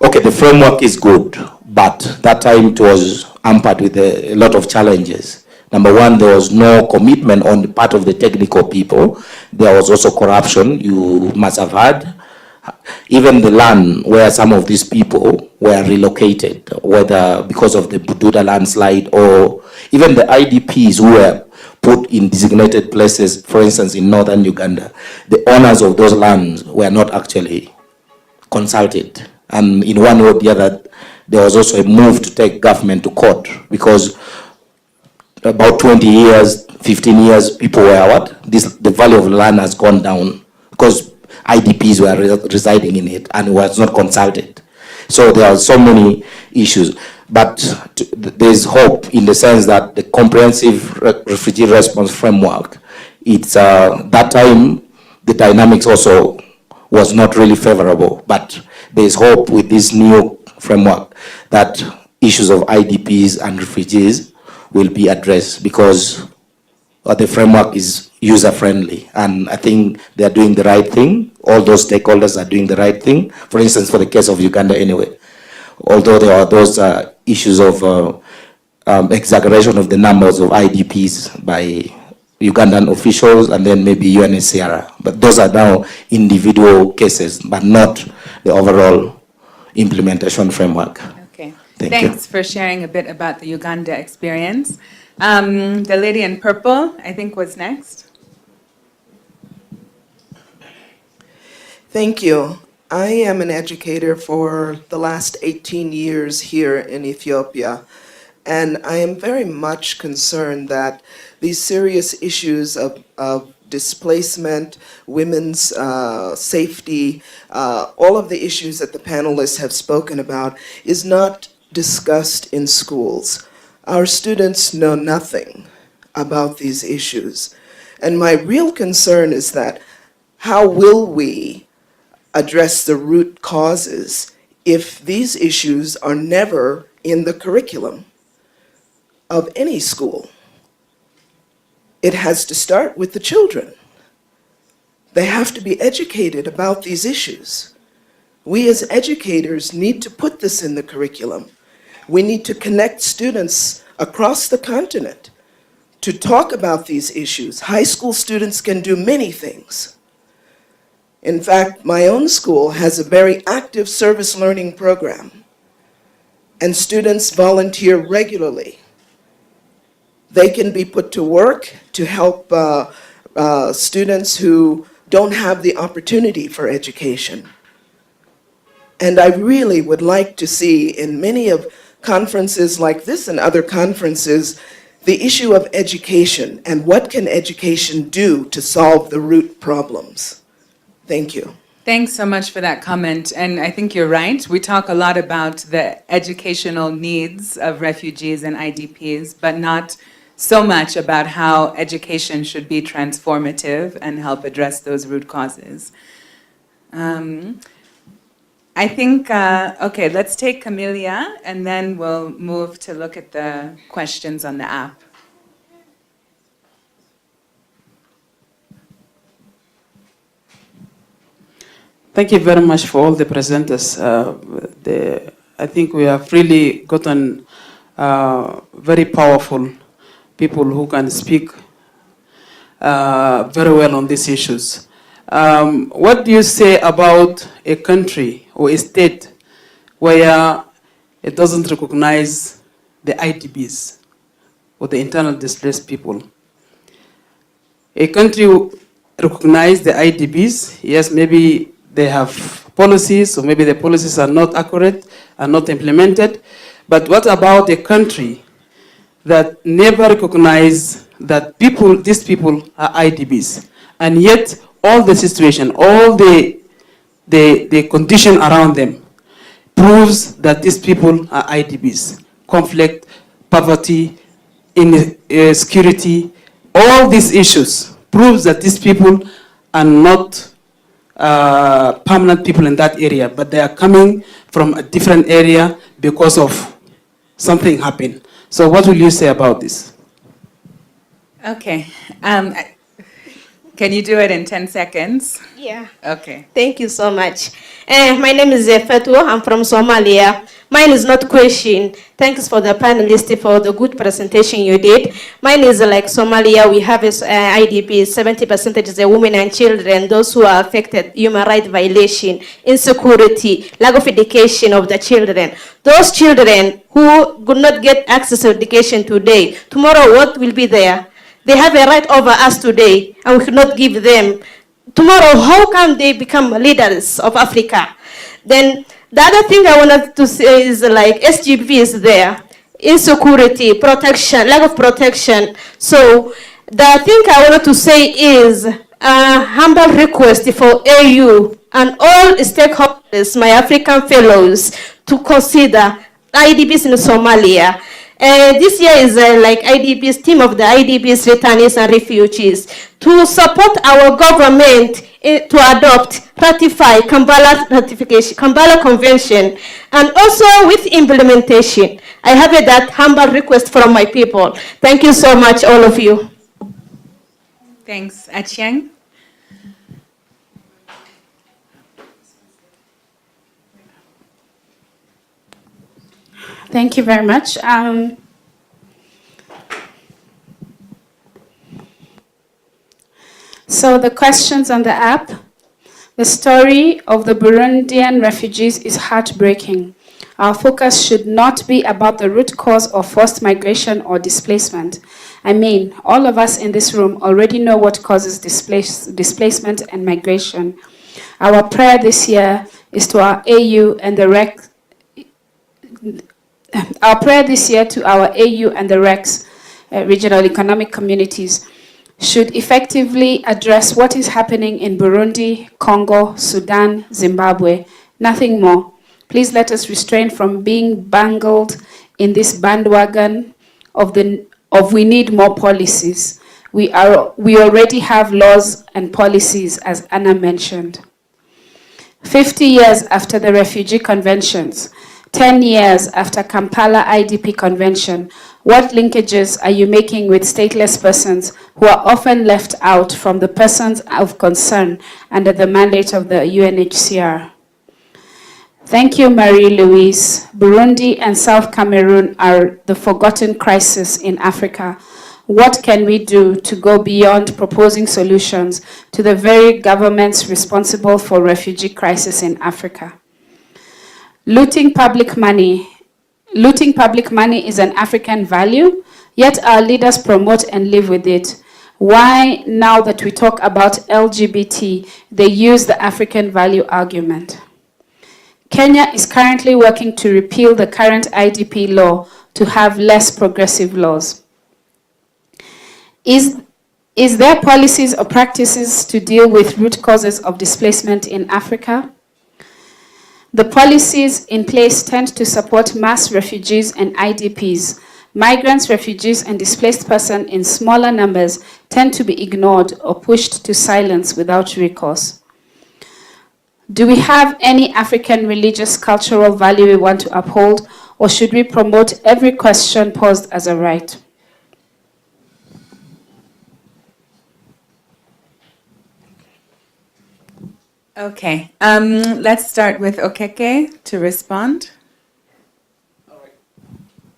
okay, the framework is good, but that time it was hampered with a lot of challenges. Number one, there was no commitment on the part of the technical people. There was also corruption, you must have heard. Even the land where some of these people were relocated, whether because of the Bududa landslide or even the IDPs who were put in designated places, for instance, in northern Uganda, the owners of those lands were not actually consulted. And in one way or the other, there was also a move to take government to court because about 20 years, 15 years, people were the value of land has gone down because IDPs were residing in it and was not consulted. So there are so many issues. But there's hope in the sense that the comprehensive refugee response framework, it's that time the dynamics also was not really favorable. But there's hope with this new framework that issues of IDPs and refugees will be addressed because the framework is user-friendly, and I think they are doing the right thing. All those stakeholders are doing the right thing. For instance, for the case of Uganda anyway, although there are those issues of exaggeration of the numbers of IDPs by Ugandan officials and then maybe UNHCR, but those are now individual cases, but not the overall implementation framework. Okay, Thanks for sharing a bit about the Uganda experience. The lady in purple, I think, was next. Thank you. I am an educator for the last 18 years here in Ethiopia, and I am very much concerned that these serious issues of displacement, women's safety, all of the issues that the panelists have spoken about is not discussed in schools. Our students know nothing about these issues. And my real concern is that how will we address the root causes if these issues are never in the curriculum of any school? It has to start with the children. They have to be educated about these issues. We as educators need to put this in the curriculum. We need to connect students across the continent to talk about these issues. High school students can do many things. In fact, my own school has a very active service learning program, and students volunteer regularly. They can be put to work to help students who don't have the opportunity for education. And I really would like to see in many of conferences like this and other conferences, the issue of education and what can education do to solve the root problems. Thank you. Thanks so much for that comment. And I think you're right. We talk a lot about the educational needs of refugees and IDPs, but not so much about how education should be transformative and help address those root causes. I think, okay, let's take Camellia, and then we'll move to look at the questions on the app. Thank you very much for all the presenters. I think we have really gotten very powerful people who can speak very well on these issues. What do you say about a country or a state where it doesn't recognize the IDPs or the internal displaced people? A country recognize the IDPs, yes, maybe they have policies, or maybe the policies are not accurate, are not implemented. But what about a country that never recognize that these people are IDPs, and yet all the situation, all the condition around them proves that these people are IDPs? Conflict, poverty, insecurity, all these issues proves that these people are not permanent people in that area, but they are coming from a different area because of something happened. So what will you say about this? Okay. Can you do it in 10 seconds? Yeah. Okay. Thank you so much. My name is Fetu. I'm from Somalia. Mine is not question. Thanks for the panelists for the good presentation you did. Mine is like Somalia. We have IDP. 70% is the women and children. Those who are affected, human rights violation, insecurity, lack of education of the children. Those children who could not get access to education today, tomorrow what will be there? They have a right over us today, and we could not give them. Tomorrow, how can they become leaders of Africa? Then the other thing I wanted to say is like SGP is there. Insecurity, protection, lack of protection. So the thing I wanted to say is a humble request for AU and all stakeholders, my African fellows, to consider IDPs in Somalia. This year is like IDPs, team of the IDPs, returnees and refugees, to support our government to adopt, ratify Kampala Convention, and also with implementation. I have that humble request from my people. Thank you so much, all of you. Thanks. Achieng? Thank you very much. So the questions on the app. The story of the Burundian refugees is heartbreaking. Our focus should not be about the root cause of forced migration or displacement. I mean, all of us in this room already know what causes displacement and migration. Our prayer this year is to our AU and the REC. Our prayer this year to our AU and the RECs, regional economic communities, should effectively address what is happening in Burundi, Congo, Sudan, Zimbabwe, nothing more. Please let us refrain from being bangled in this bandwagon of we need more policies. We already have laws and policies, as Anna mentioned. 50 years after the Refugee Conventions, 10 years after Kampala IDP Convention, what linkages are you making with stateless persons who are often left out from the persons of concern under the mandate of the UNHCR? Thank you, Marie-Louise. Burundi and South Cameroon are the forgotten crisis in Africa. What can we do to go beyond proposing solutions to the very governments responsible for refugee crisis in Africa? Looting public money is an African value, yet our leaders promote and live with it. Why, now that we talk about LGBT, they use the African value argument? Kenya is currently working to repeal the current IDP law to have less progressive laws. Is there policies or practices to deal with root causes of displacement in Africa? The policies in place tend to support mass refugees and IDPs. Migrants, refugees, and displaced persons in smaller numbers tend to be ignored or pushed to silence without recourse. Do we have any African religious cultural value we want to uphold, or should we promote every question posed as a right? Okay, let's start with Okeke to respond. All right.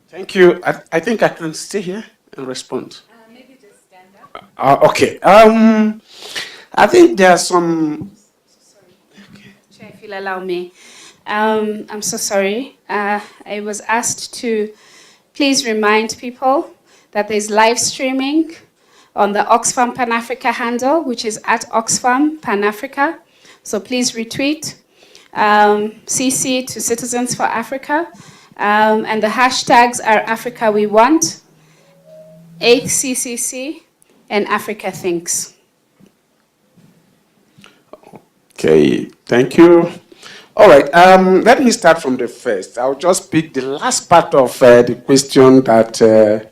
Thank you. I think I can stay here and respond. Maybe just stand up. Okay. I think there are some. Chair, if you'll allow me. I'm so sorry. I was asked to please remind people that there's live streaming on the Oxfam Pan Africa handle, which is at Oxfam Pan Africa. So please retweet, CC to Citizens for Africa, and the hashtags are Africa We Want, 8th CCC, and Africa Thinks. Okay, thank you. All right, let me start from the first. I'll just pick the last part of the question that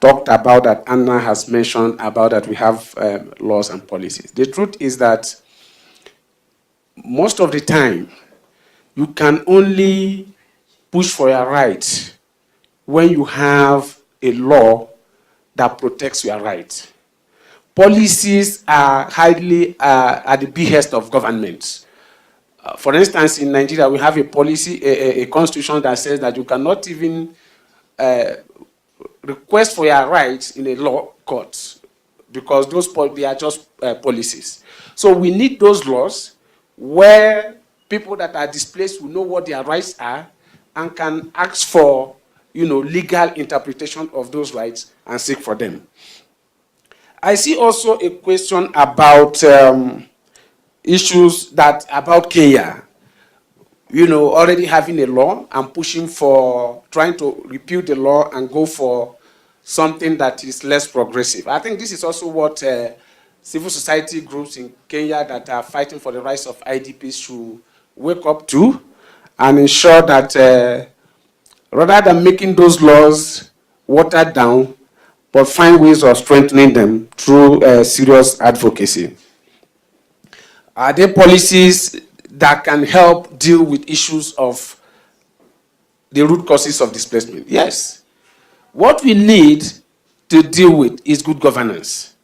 talked about, that Anna has mentioned, about that we have laws and policies. The truth is that most of the time, you can only push for your rights when you have a law that protects your rights. Policies are highly at the behest of governments. For instance, in Nigeria, we have a policy, a constitution that says that you cannot even request for your rights in a law court, because they are just policies. So we need those laws where people that are displaced will know what their rights are and can ask for, legal interpretation of those rights and seek for them. I see also a question about issues about Kenya, already having a law and pushing for, trying to repeal the law and go for something that is less progressive. I think this is also what civil society groups in Kenya that are fighting for the rights of IDPs should wake up to and ensure that rather than making those laws watered down, but find ways of strengthening them through serious advocacy. Are there policies that can help deal with issues of the root causes of displacement? Yes. What we need to deal with is good governance.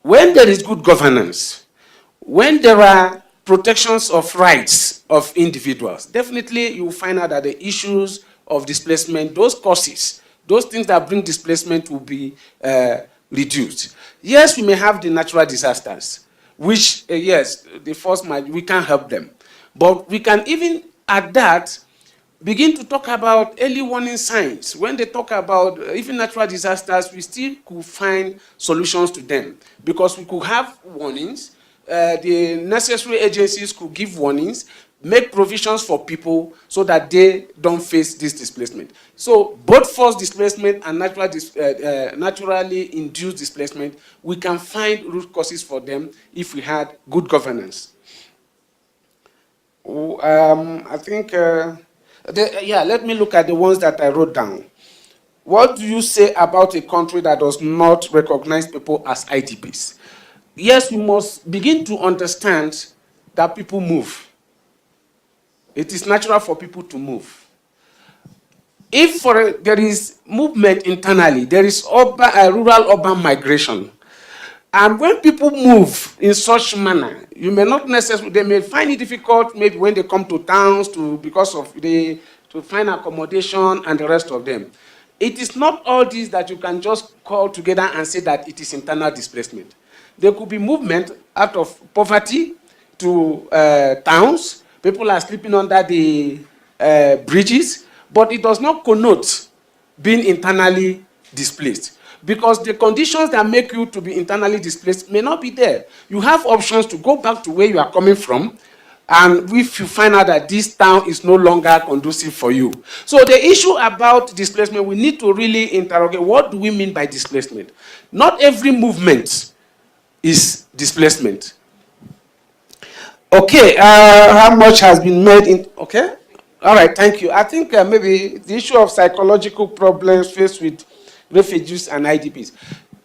When there is good governance, when there are protections of rights of individuals, definitely you will find out that the issues of displacement, those causes, those things that bring displacement will be reduced. Yes, we may have the natural disasters, which, yes, the force we can't help them. But we can even, at that, begin to talk about early warning signs. When they talk about even natural disasters, we still could find solutions to them, because we could have warnings, the necessary agencies could give warnings, make provisions for people so that they don't face this displacement. So both forced displacement and naturally induced displacement, we can find root causes for them if we had good governance. I think, let me look at the ones that I wrote down. What do you say about a country that does not recognize people as IDPs? Yes, we must begin to understand that people move. It is natural for people to move. If there is movement internally, there is rural-urban migration. And when people move in such manner, you may not necessarily, they may find it difficult maybe when they come to towns to find accommodation and the rest of them. It is not all this that you can just call together and say that it is internal displacement. There could be movement out of poverty to towns. People are sleeping under the bridges, but it does not connote being internally displaced. Because the conditions that make you to be internally displaced may not be there. You have options to go back to where you are coming from, and if you find out that this town is no longer conducive for you. So the issue about displacement, we need to really interrogate, what do we mean by displacement? Not every movement is displacement. Okay, how much has been made in, okay? All right, thank you. I think maybe the issue of psychological problems faced with refugees and IDPs.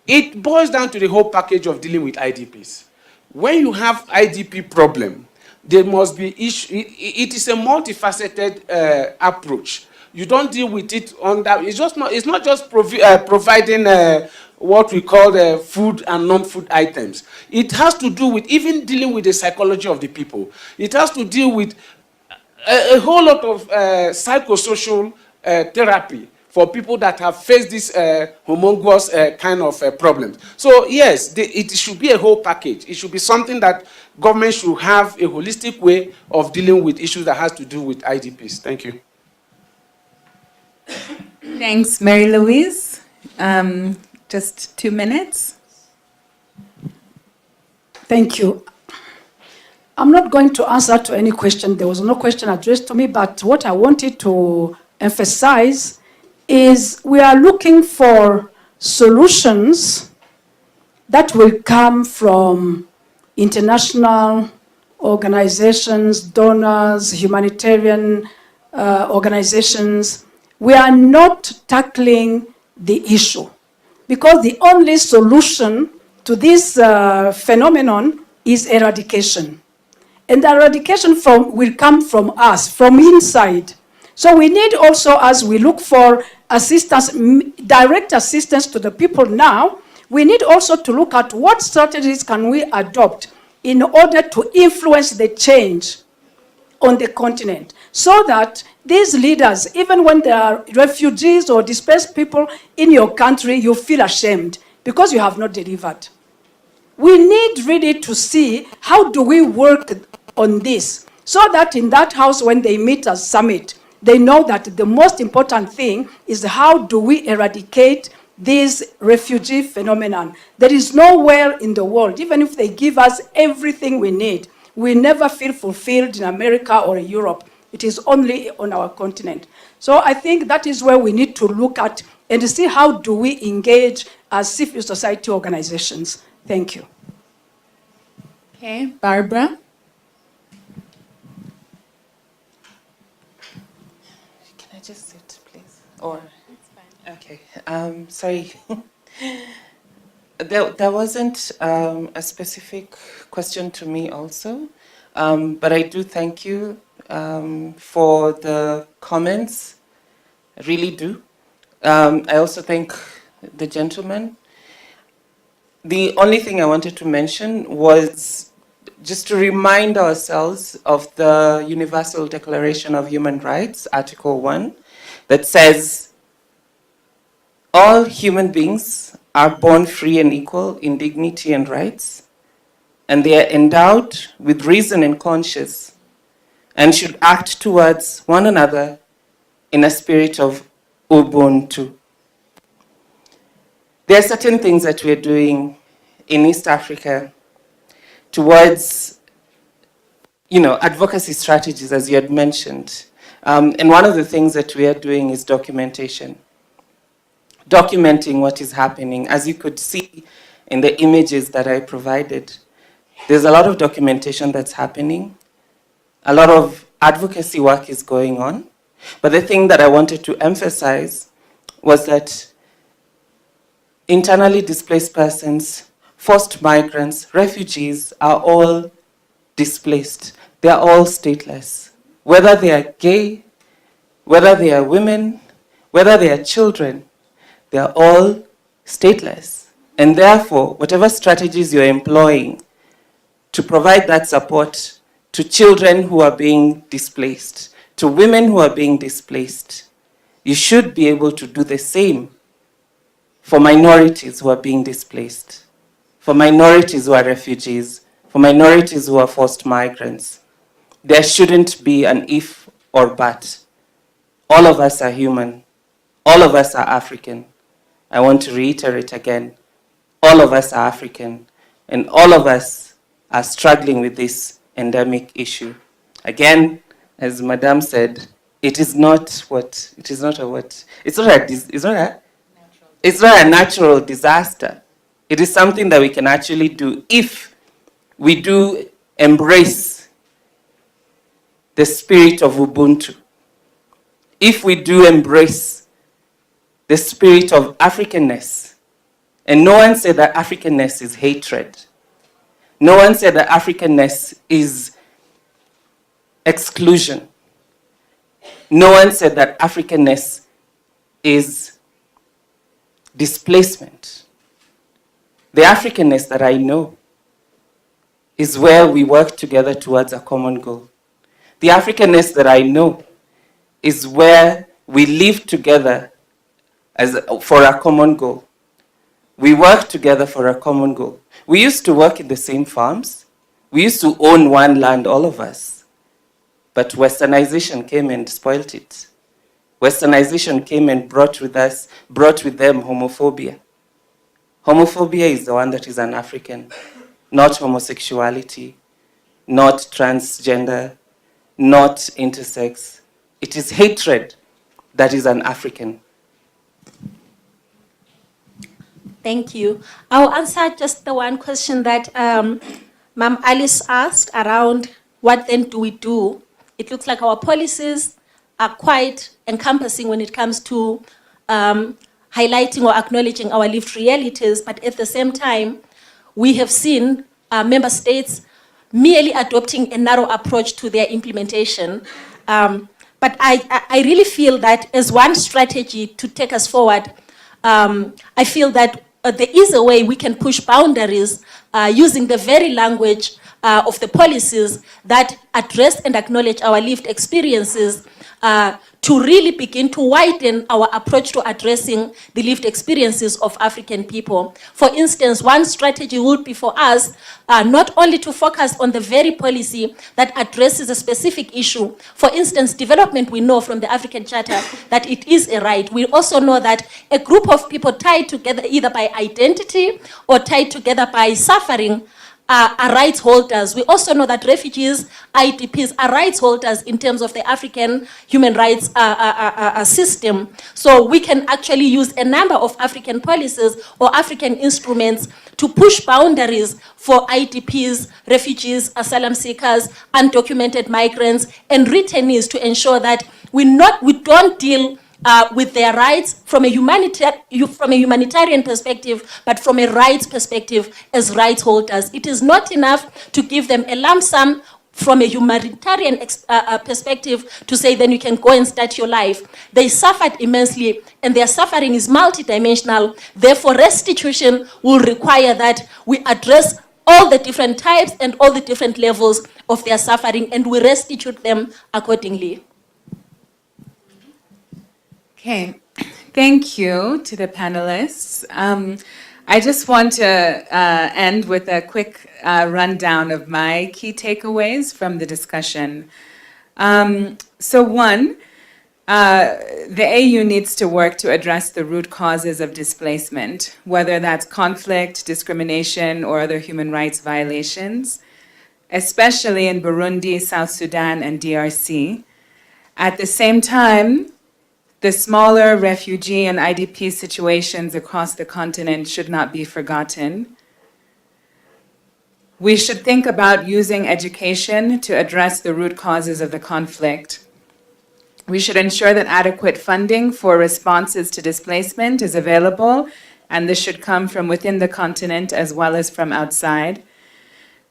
It boils down to the whole package of dealing with IDPs. When you have IDP problem, there must be issue. It is a multifaceted approach. You don't deal with it on that. It's not just providing what we call food and non-food items. It has to do with even dealing with the psychology of the people. It has to deal with a whole lot of psychosocial therapy for people that have faced this homogeneous kind of problems. So yes, it should be a whole package. It should be something that government should have a holistic way of dealing with issues that has to do with IDPs. Thank you. Thanks, Mary Louise. Just 2 minutes. Thank you. I'm not going to answer to any question. There was no question addressed to me, but what I wanted to emphasize is we are looking for solutions that will come from international organizations, donors, humanitarian organizations. We are not tackling the issue because the only solution to this phenomenon is eradication. And the eradication will come from us, from inside. So we need also, as we look for assistance, direct assistance to the people now, we need also to look at what strategies can we adopt in order to influence the change on the continent, so that these leaders, even when there are refugees or displaced people in your country, you feel ashamed because you have not delivered. We need really to see how do we work on this, so that in that house, when they meet as summit, they know that the most important thing is how do we eradicate this refugee phenomenon. There is nowhere in the world, even if they give us everything we need, we never feel fulfilled in America or Europe. It is only on our continent. So I think that is where we need to look at and see how do we engage as civil society organizations. Thank you. Okay, Barbara. Can I just sit, please? Or it's fine. Okay. Sorry. There wasn't a specific question to me also, but I do thank you for the comments. I really do. I also thank the gentleman. The only thing I wanted to mention was just to remind ourselves of the Universal Declaration of Human Rights, Article 1, that says, all human beings are born free and equal in dignity and rights, and they are endowed with reason and conscience, and should act towards one another in a spirit of Ubuntu. There are certain things that we're doing in East Africa towards, advocacy strategies, as you had mentioned. And one of the things that we are doing is documentation. Documenting what is happening. As you could see in the images that I provided, there's a lot of documentation that's happening. A lot of advocacy work is going on. But the thing that I wanted to emphasize was that internally displaced persons, forced migrants, refugees are all displaced. They are all stateless. Whether they are gay, whether they are women, whether they are children, they are all stateless. And therefore, whatever strategies you're employing to provide that support to children who are being displaced, to women who are being displaced, you should be able to do the same for minorities who are being displaced, for minorities who are refugees, for minorities who are forced migrants. There shouldn't be an if or but. All of us are human. All of us are African. I want to reiterate again, all of us are African, and all of us are struggling with this endemic issue. Again, as Madame said, it's not a natural disaster. It is something that we can actually do if we do embrace the spirit of Ubuntu. If we do embrace the spirit of Africanness. And no one said that Africanness is hatred. No one said that Africanness is exclusion. No one said that Africanness is displacement. The Africanness that I know is where we work together towards a common goal. The Africanness that I know is where we live together for a common goal. We work together for a common goal. We used to work in the same farms. We used to own one land, all of us. But westernization came and spoiled it. Westernization came and brought with them homophobia. Homophobia is the one that is an African, not homosexuality, not transgender, not intersex. It is hatred that is an African. Thank you. I'll answer just the one question that Ma'am Alice asked around what then do we do? It looks like our policies are quite encompassing when it comes to highlighting or acknowledging our lived realities, but at the same time, we have seen member states merely adopting a narrow approach to their implementation. But I really feel that as one strategy to take us forward, I feel that there is a way we can push boundaries using the very language of the policies that address and acknowledge our lived experiences to really begin to widen our approach to addressing the lived experiences of African people. For instance, one strategy would be for us not only to focus on the very policy that addresses a specific issue. For instance, development, we know from the African Charter that it is a right. We also know that a group of people tied together either by identity or tied together by suffering are rights holders. We also know that refugees, IDPs, are rights holders in terms of the African human rights system. So we can actually use a number of African policies or African instruments to push boundaries for IDPs, refugees, asylum seekers, undocumented migrants, and returnees to ensure that we don't deal with their rights from a humanitarian perspective, but from a rights perspective as rights holders. It is not enough to give them a lump sum from a humanitarian perspective to say, then you can go and start your life. They suffered immensely, and their suffering is multidimensional. Therefore, restitution will require that we address all the different types and all the different levels of their suffering, and we restitute them accordingly. Okay, thank you to the panelists. I just want to end with a quick rundown of my key takeaways from the discussion. So one, The AU needs to work to address the root causes of displacement, whether that's conflict, discrimination, or other human rights violations, especially in Burundi, South Sudan, and DRC. At the same time, the smaller refugee and IDP situations across the continent should not be forgotten. We should think about using education to address the root causes of the conflict. We should ensure that adequate funding for responses to displacement is available, and this should come from within the continent as well as from outside.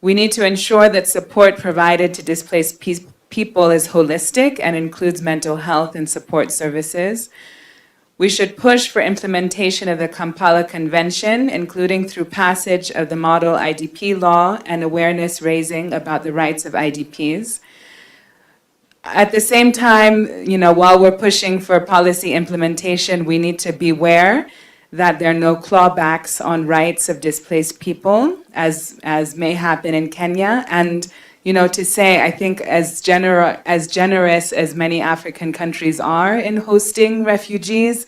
We need to ensure that support provided to displaced people is holistic and includes mental health and support services. We should push for implementation of the Kampala Convention, including through passage of the model IDP law and awareness raising about the rights of IDPs. At the same time, while we're pushing for policy implementation, we need to beware that there are no clawbacks on rights of displaced people, as may happen in Kenya. And, to say, I think as generous as many African countries are in hosting refugees,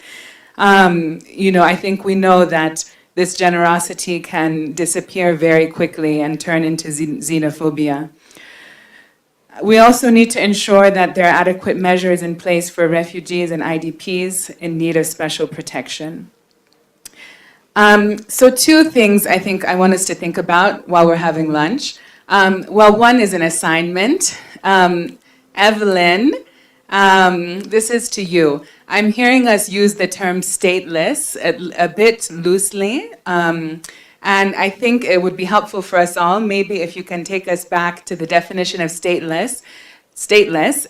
I think we know that this generosity can disappear very quickly and turn into xenophobia. We also need to ensure that there are adequate measures in place for refugees and IDPs in need of special protection. So 2 things I think I want us to think about while we're having lunch. One is an assignment. Evelyn, this is to you. I'm hearing us use the term stateless a bit loosely. And I think it would be helpful for us all, maybe if you can take us back to the definition of stateless,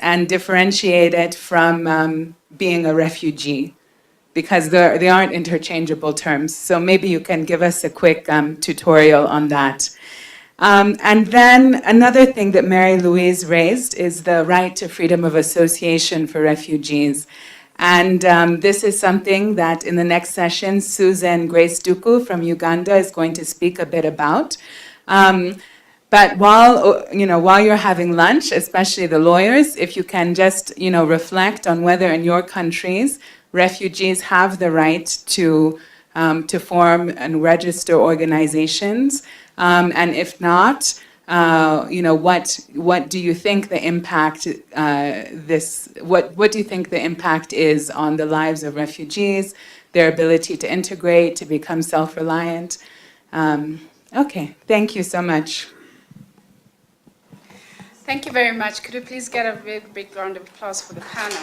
and differentiate it from being a refugee, because they aren't interchangeable terms. So maybe you can give us a quick tutorial on that. And then another thing that Mary Louise raised is the right to freedom of association for refugees. And this is something that in the next session, Susan Grace Duku from Uganda is going to speak a bit about. But while you're having lunch, especially the lawyers, if you can just, reflect on whether in your countries, refugees have the right to form and register organizations. And if not, what do you think the impact what do you think the impact is on the lives of refugees, their ability to integrate, to become self-reliant? Okay, thank you so much. Thank you very much. Could you please get a big, big round of applause for the panel?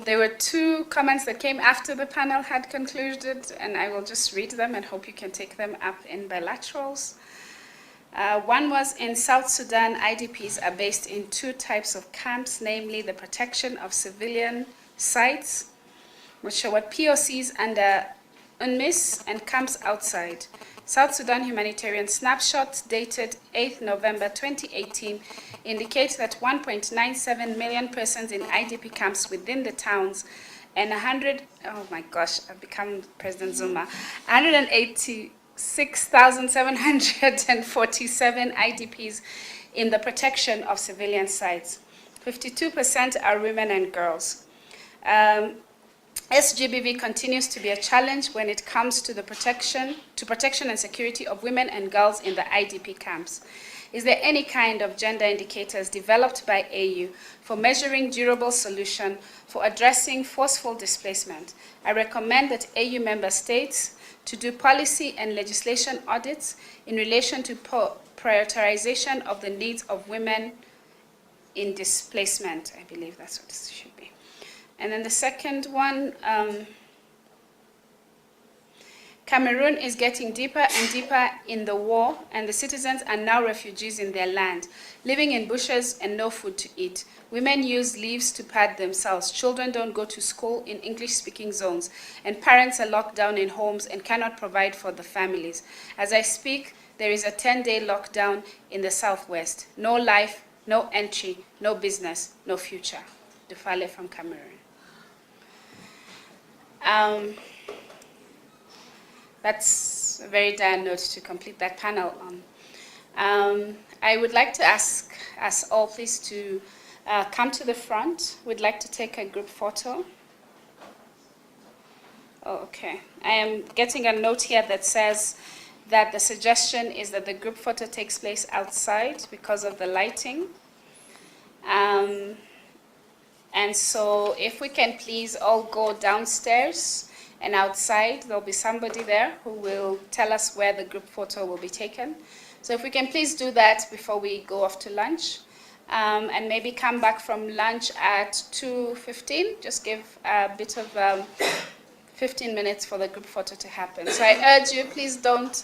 There were 2 comments that came after the panel had concluded, and I will just read them and hope you can take them up in bilaterals. One was, in South Sudan, IDPs are based in 2 types of camps, namely the protection of civilian sites, which are what POCs under UNMISS, and camps outside. South Sudan Humanitarian Snapshot, dated 8th November 2018, indicates that 1.97 million persons in IDP camps within the towns and oh my gosh, I've become President Zuma, 186,747 IDPs in the protection of civilian sites. 52% are women and girls. SGBV continues to be a challenge when it comes to protection and security of women and girls in the IDP camps. Is there any kind of gender indicators developed by AU for measuring durable solution for addressing forceful displacement? I recommend that AU member states to do policy and legislation audits in relation to prioritization of the needs of women in displacement. I believe that's what this should be. And then the second one, Cameroon is getting deeper and deeper in the war, and the citizens are now refugees in their land, living in bushes and no food to eat. Women use leaves to pad themselves. Children don't go to school in English-speaking zones, and parents are locked down in homes and cannot provide for the families. As I speak, there is a 10-day lockdown in the southwest. No life, no entry, no business, no future. Dufale from Cameroon. That's a very dire note to complete that panel on. I would like to ask us all please to come to the front. We'd like to take a group photo. Oh, okay. I am getting a note here that says that the suggestion is that the group photo takes place outside because of the lighting. And so if we can please all go downstairs and outside, there'll be somebody there who will tell us where the group photo will be taken. So if we can please do that before we go off to lunch. And maybe come back from lunch at 2:15, just give a bit of 15 minutes for the group photo to happen. So I urge you, please don't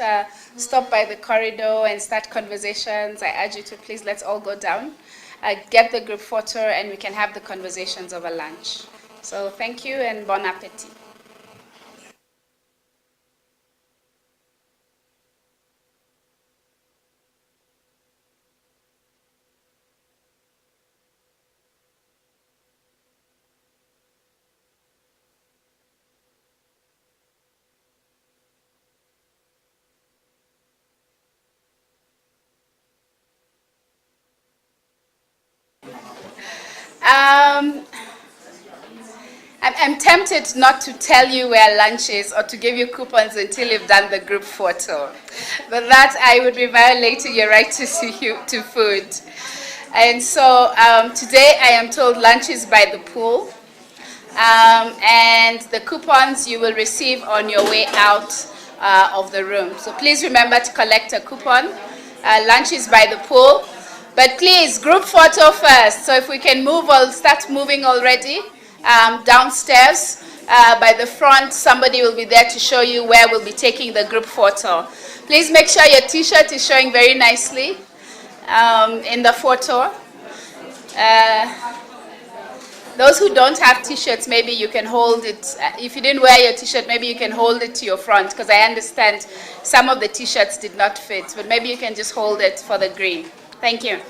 stop by the corridor and start conversations. I urge you to please, let's all go down, get the group photo, and we can have the conversations over lunch. So thank you and bon appetit. I'm tempted not to tell you where lunch is or to give you coupons until you've done the group photo. But that I would be violating your right to food. And so today I am told lunch is by the pool. And the coupons you will receive on your way out of the room. So please remember to collect a coupon. Lunch is by the pool. But please, group photo first. So if we can start moving already downstairs by the front, somebody will be there to show you where we'll be taking the group photo. Please make sure your t-shirt is showing very nicely in the photo. Those who don't have t-shirts, maybe you can hold it. If you didn't wear your t-shirt, maybe you can hold it to your front, because I understand some of the t-shirts did not fit, but maybe you can just hold it for the green. Thank you.